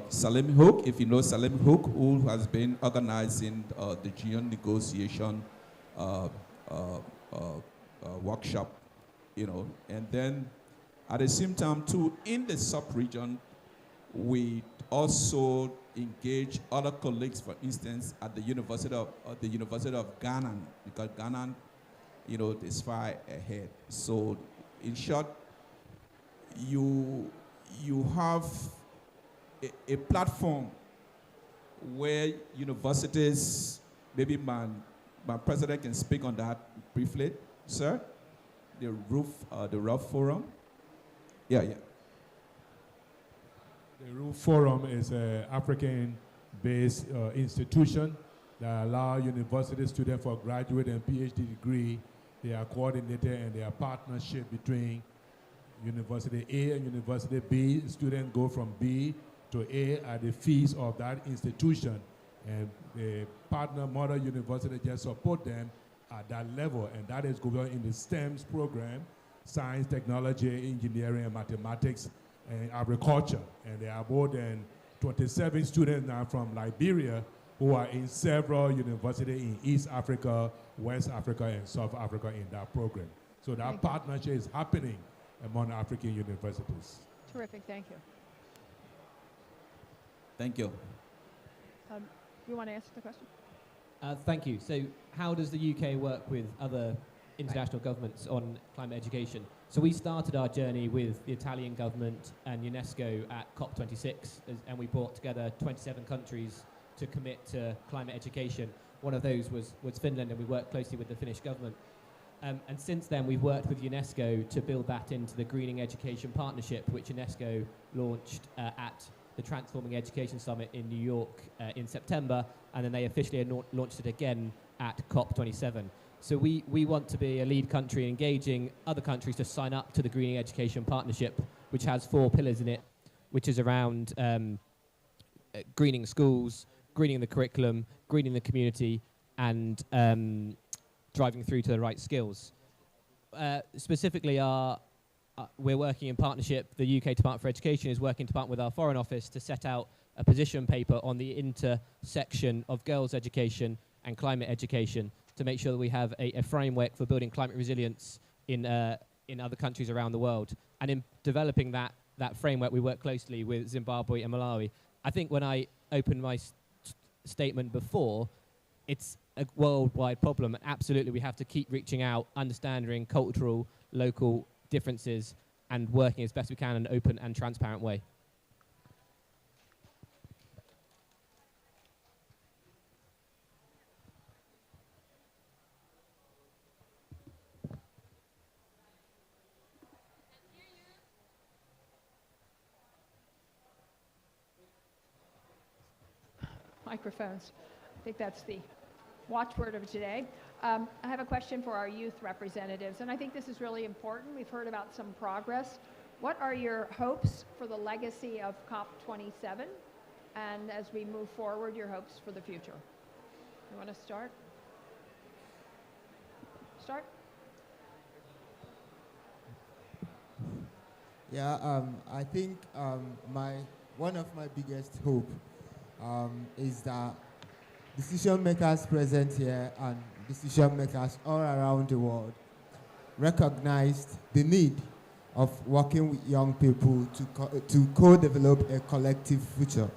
Salim Hook, if you know Salim Hook, who has been organizing the GEON negotiation workshop, and then at the same time, too, in the sub-region, we also engage other colleagues, for instance, at the University of Ghana, because Ghana, is far ahead. So, in short, you have a platform where universities, maybe my president can speak on that briefly, sir. The RUF Forum. Yeah. The RUF Forum is an African-based institution that allows university students for graduate and PhD degree. They are coordinated, and they are partnership between University A and University B. Students go from B to A at the fees of that institution, and the partner mother university just support them at that level, and that is going in the STEMS program. Science, technology, engineering, and mathematics, and agriculture. And there are more than 27 students now from Liberia who are in several universities in East Africa, West Africa, and South Africa in that program. So that partnership is happening among African universities. Terrific, thank you. Thank you. You want to answer the question? Thank you. So how does the UK work with other international governments on climate education? So we started our journey with the Italian government and UNESCO at COP26, and we brought together 27 countries to commit to climate education. One of those was Finland, and we worked closely with the Finnish government. And since then, we've worked with UNESCO to build that into the Greening Education Partnership, which UNESCO launched at the Transforming Education Summit in New York in September, and then they officially launched it again at COP27. So we want to be a lead country engaging other countries to sign up to the Greening Education Partnership, which has 4 pillars in it, which is around greening schools, greening the curriculum, greening the community, and driving through to the right skills. Specifically, we're working in partnership. The UK Department for Education is working to partner with our Foreign Office to set out a position paper on the intersection of girls' education and climate education, to make sure that we have a framework for building climate resilience in other countries around the world. And in developing that framework, we work closely with Zimbabwe and Malawi. I think when I opened my statement before, it's a worldwide problem. Absolutely, we have to keep reaching out, understanding cultural, local differences, and working as best we can in an open and transparent way. Microphones. I think that's the watchword of today. I have a question for our youth representatives, and I think this is really important. We've heard about some progress. What are your hopes for the legacy of COP27? And as we move forward, your hopes for the future? You want to start? Yeah, I think one of my biggest hope is that decision makers present here and decision makers all around the world recognized the need of working with young people to co-develop a collective future.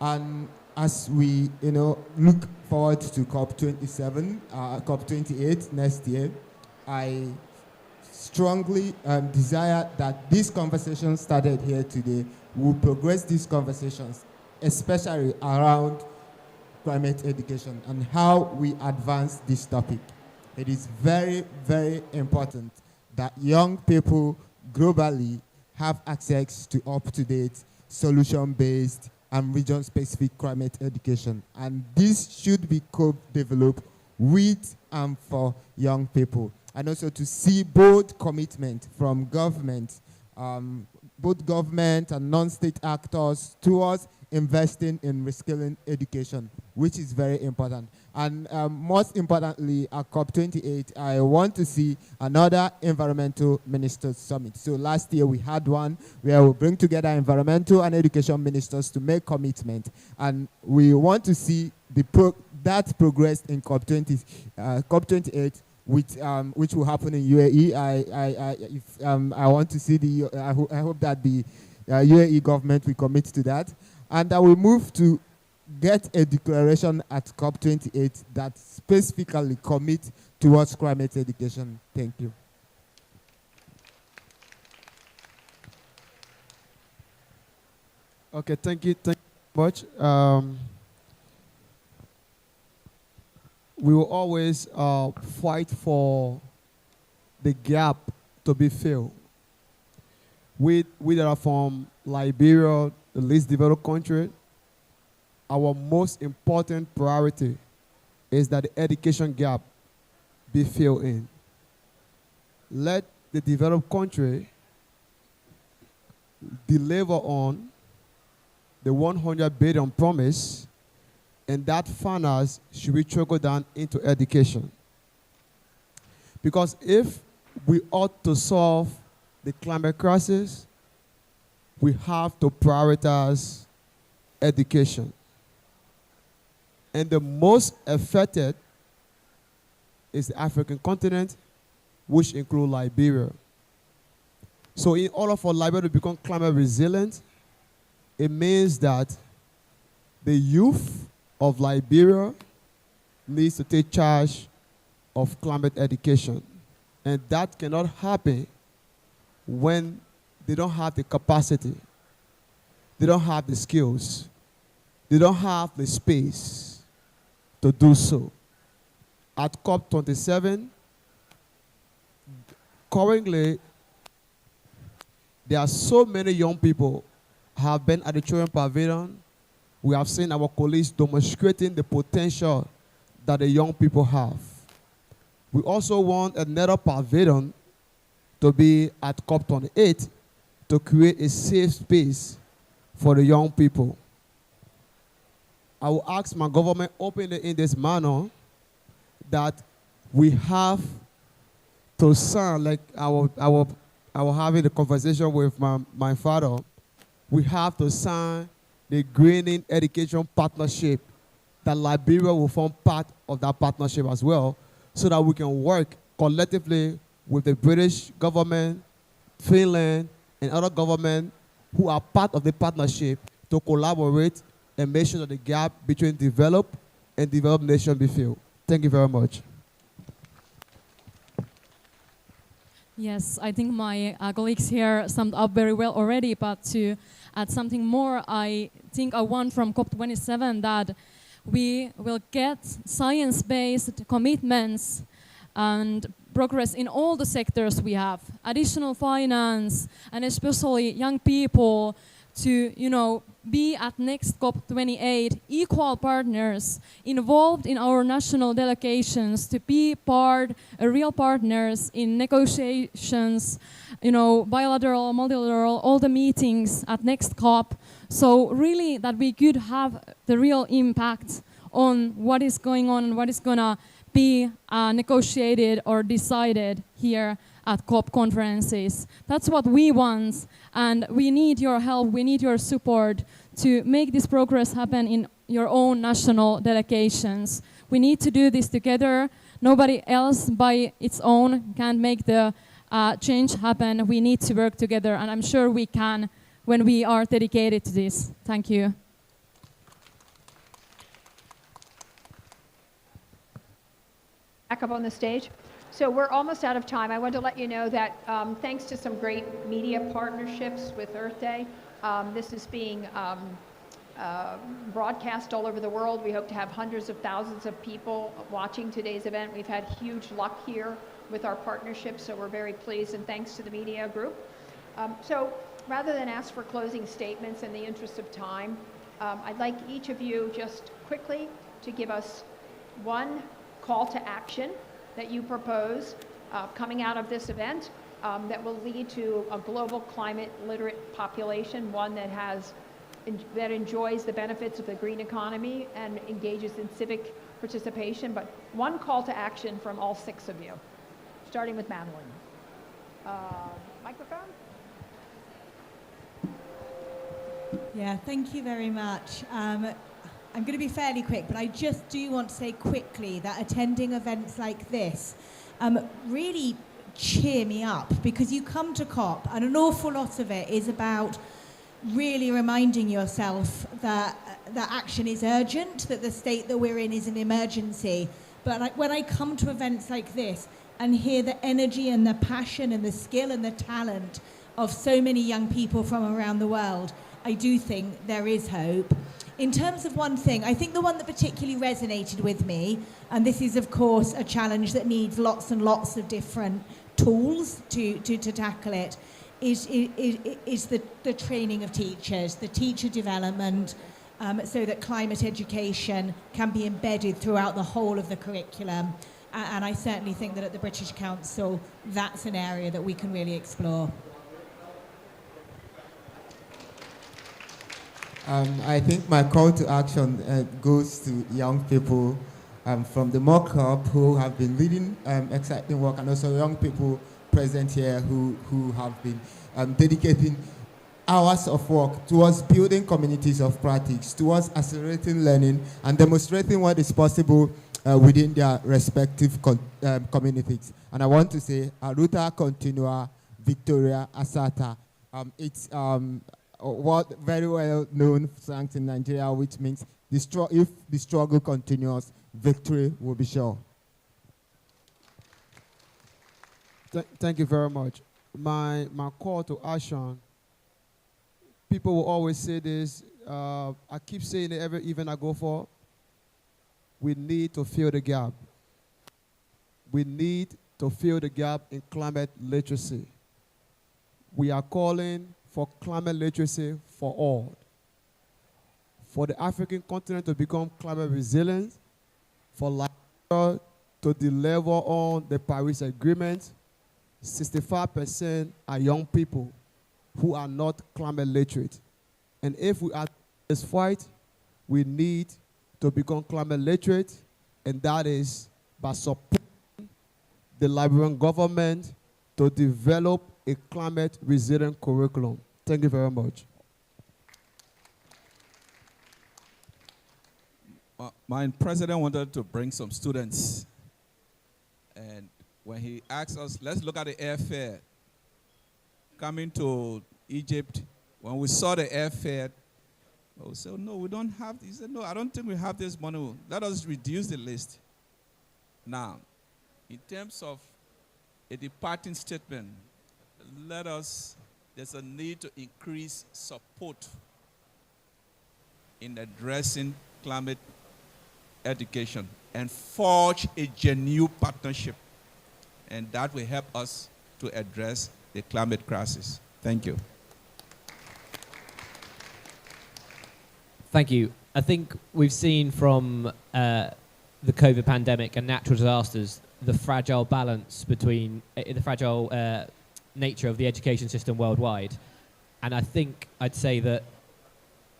And as we look forward to COP28 next year, I strongly desire that this conversation started here today will progress these conversations, especially around climate education and how we advance this topic. It is very, very important that young people globally have access to up-to-date, solution-based, and region-specific climate education. And this should be co-developed with and for young people. And also to see both commitment from government, both government and non-state actors towards investing in reskilling education, which is very important. And most importantly, at COP28, I want to see another environmental ministers summit. So last year we had one where we bring together environmental and education ministers to make commitment. And we want to see that progress in COP28, which will happen in UAE. I want to see I hope that the UAE government will commit to that, and that we move to get a declaration at COP28 that specifically commits towards climate education. Thank you. Okay, thank you much. We will always fight for the gap to be filled. We that are from Liberia, the least developed country, our most important priority is that the education gap be filled in. Let the developed country deliver on the 100 billion promise, and that finance should be trickled down into education. Because if we ought to solve the climate crisis, we have to prioritize education. And the most affected is the African continent, which includes Liberia. So in order for Liberia to become climate resilient, it means that the youth of Liberia needs to take charge of climate education. And that cannot happen when they don't have the capacity, they don't have the skills, they don't have the space to do so. At COP27, currently, there are so many young people have been at the Children Pavilion. We have seen our colleagues demonstrating the potential that the young people have. We also want another pavilion to be at COP28 to create a safe space for the young people. I will ask my government openly in this manner that we have to sign, like I was having a conversation with my father, we have to sign the Greening Education Partnership, that Liberia will form part of that partnership as well, so that we can work collectively with the British government, Finland, and other governments who are part of the partnership to collaborate and make sure that the gap between developed and developed nations be filled. Thank you very much. Yes, I think my colleagues here summed up very well already, but to add something more, I think I want from COP27 that we will get science-based commitments and progress in all the sectors we have, additional finance, and especially young people to, be at next COP28 equal partners involved in our national delegations, to be real partners in negotiations, bilateral, multilateral, all the meetings at next COP. So really that we could have the real impact on what is going on and what is gonna be negotiated or decided here at COP conferences. That's what we want, and we need your help, we need your support to make this progress happen in your own national delegations. We need to do this together. Nobody else by its own can make the change happen. We need to work together, and I'm sure we can when we are dedicated to this. Thank you. Back up on the stage. So we're almost out of time. I want to let you know that thanks to some great media partnerships with Earth Day, this is being broadcast all over the world. We hope to have hundreds of thousands of people watching today's event. We've had huge luck here with our partnerships, so we're very pleased, and thanks to the media group. So rather than ask for closing statements in the interest of time, I'd like each of you just quickly to give us one call to action that you propose coming out of this event that will lead to a global climate literate population, one that enjoys the benefits of the green economy and engages in civic participation. But one call to action from all six of you, starting with Madeline. Microphone? Yeah, thank you very much. I'm going to be fairly quick, but I just do want to say quickly that attending events like this really cheer me up, because you come to COP and an awful lot of it is about really reminding yourself that action is urgent, that the state that we're in is an emergency. But when I come to events like this and hear the energy and the passion and the skill and the talent of so many young people from around the world, I do think there is hope. In terms of one thing, I think the one that particularly resonated with me, and this is of course a challenge that needs lots and lots of different tools to tackle it, is the training of teachers, the teacher development, so that climate education can be embedded throughout the whole of the curriculum. And I certainly think that at the British Council, that's an area that we can really explore. I think my call to action goes to young people from the mock-up who have been leading exciting work, and also young people present here who have been dedicating hours of work towards building communities of practice, towards accelerating learning and demonstrating what is possible within their respective communities. And I want to say, Aruta Continua Victoria Asata. It's what very well known slangs in Nigeria, which means if the struggle continues, victory will be sure. Thank you very much. my call to action, people will always say this. I keep saying it every event I go for. We need to fill the gap. We need to fill the gap in climate literacy. We are calling for climate literacy for all. For the African continent to become climate resilient, for Liberia to deliver on the Paris Agreement, 65% are young people who are not climate literate. And if we are this fight, we need to become climate literate, and that is by supporting the Liberian government to develop a climate resilient curriculum. Thank you very much. My president wanted to bring some students, and when he asked us, let's look at the airfare coming to Egypt. When we saw the airfare, we said, no, we don't have this. He said, no, I don't think we have this money. Let us reduce the list. Now, in terms of a departing statement, there's a need to increase support in addressing climate education and forge a genuine partnership. And that will help us to address the climate crisis. Thank you. Thank you. I think we've seen from the COVID pandemic and natural disasters the fragile balance between the fragile nature of the education system worldwide. And I think I'd say that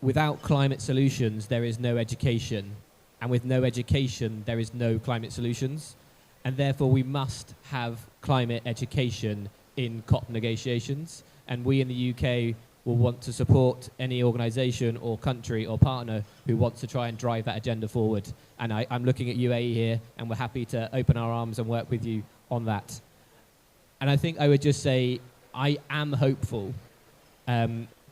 without climate solutions, there is no education. And with no education, there is no climate solutions. And therefore, we must have climate education in COP negotiations. And we in the UK will want to support any organisation or country or partner who wants to try and drive that agenda forward. And I'm looking at UAE here, and we're happy to open our arms and work with you on that. And I think I would just say I am hopeful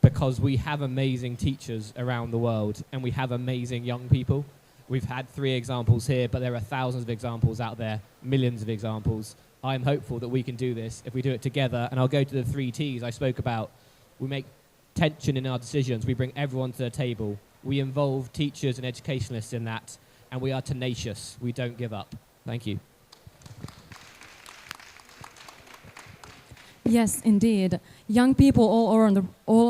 because we have amazing teachers around the world, and we have amazing young people. We've had 3 examples here, but there are thousands of examples out there, millions of examples. I'm hopeful that we can do this if we do it together. And I'll go to the 3 T's I spoke about. We make tension in our decisions. We bring everyone to the table. We involve teachers and educationalists in that. And we are tenacious. We don't give up. Thank you. Yes, indeed. Young people all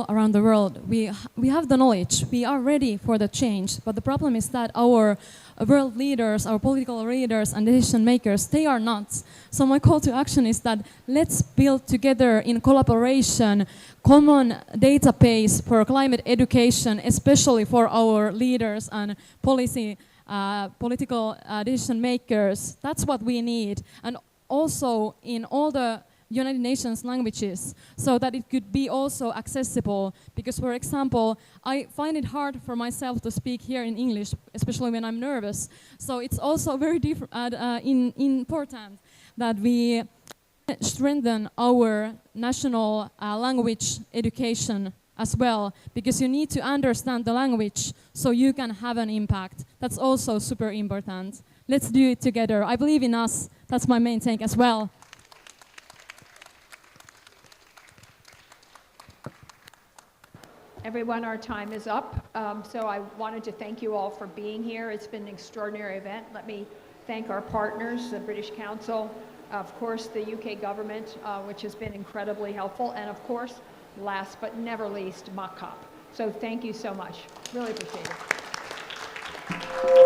around the world, we have the knowledge. We are ready for the change. But the problem is that our world leaders, our political leaders and decision makers, they are not. So my call to action is that let's build together in collaboration common database for climate education, especially for our leaders and political decision makers. That's what we need. And also in all the United Nations languages, so that it could be also accessible. Because, for example, I find it hard for myself to speak here in English, especially when I'm nervous. So it's also very important that we strengthen our national language education as well, because you need to understand the language so you can have an impact. That's also super important. Let's do it together. I believe in us. That's my main take as well. Everyone, our time is up. So I wanted to thank you all for being here. It's been an extraordinary event. Let me thank our partners, the British Council, of course, the UK government, which has been incredibly helpful, and of course, last but never least, MOCCOP. So thank you so much. Really appreciate it.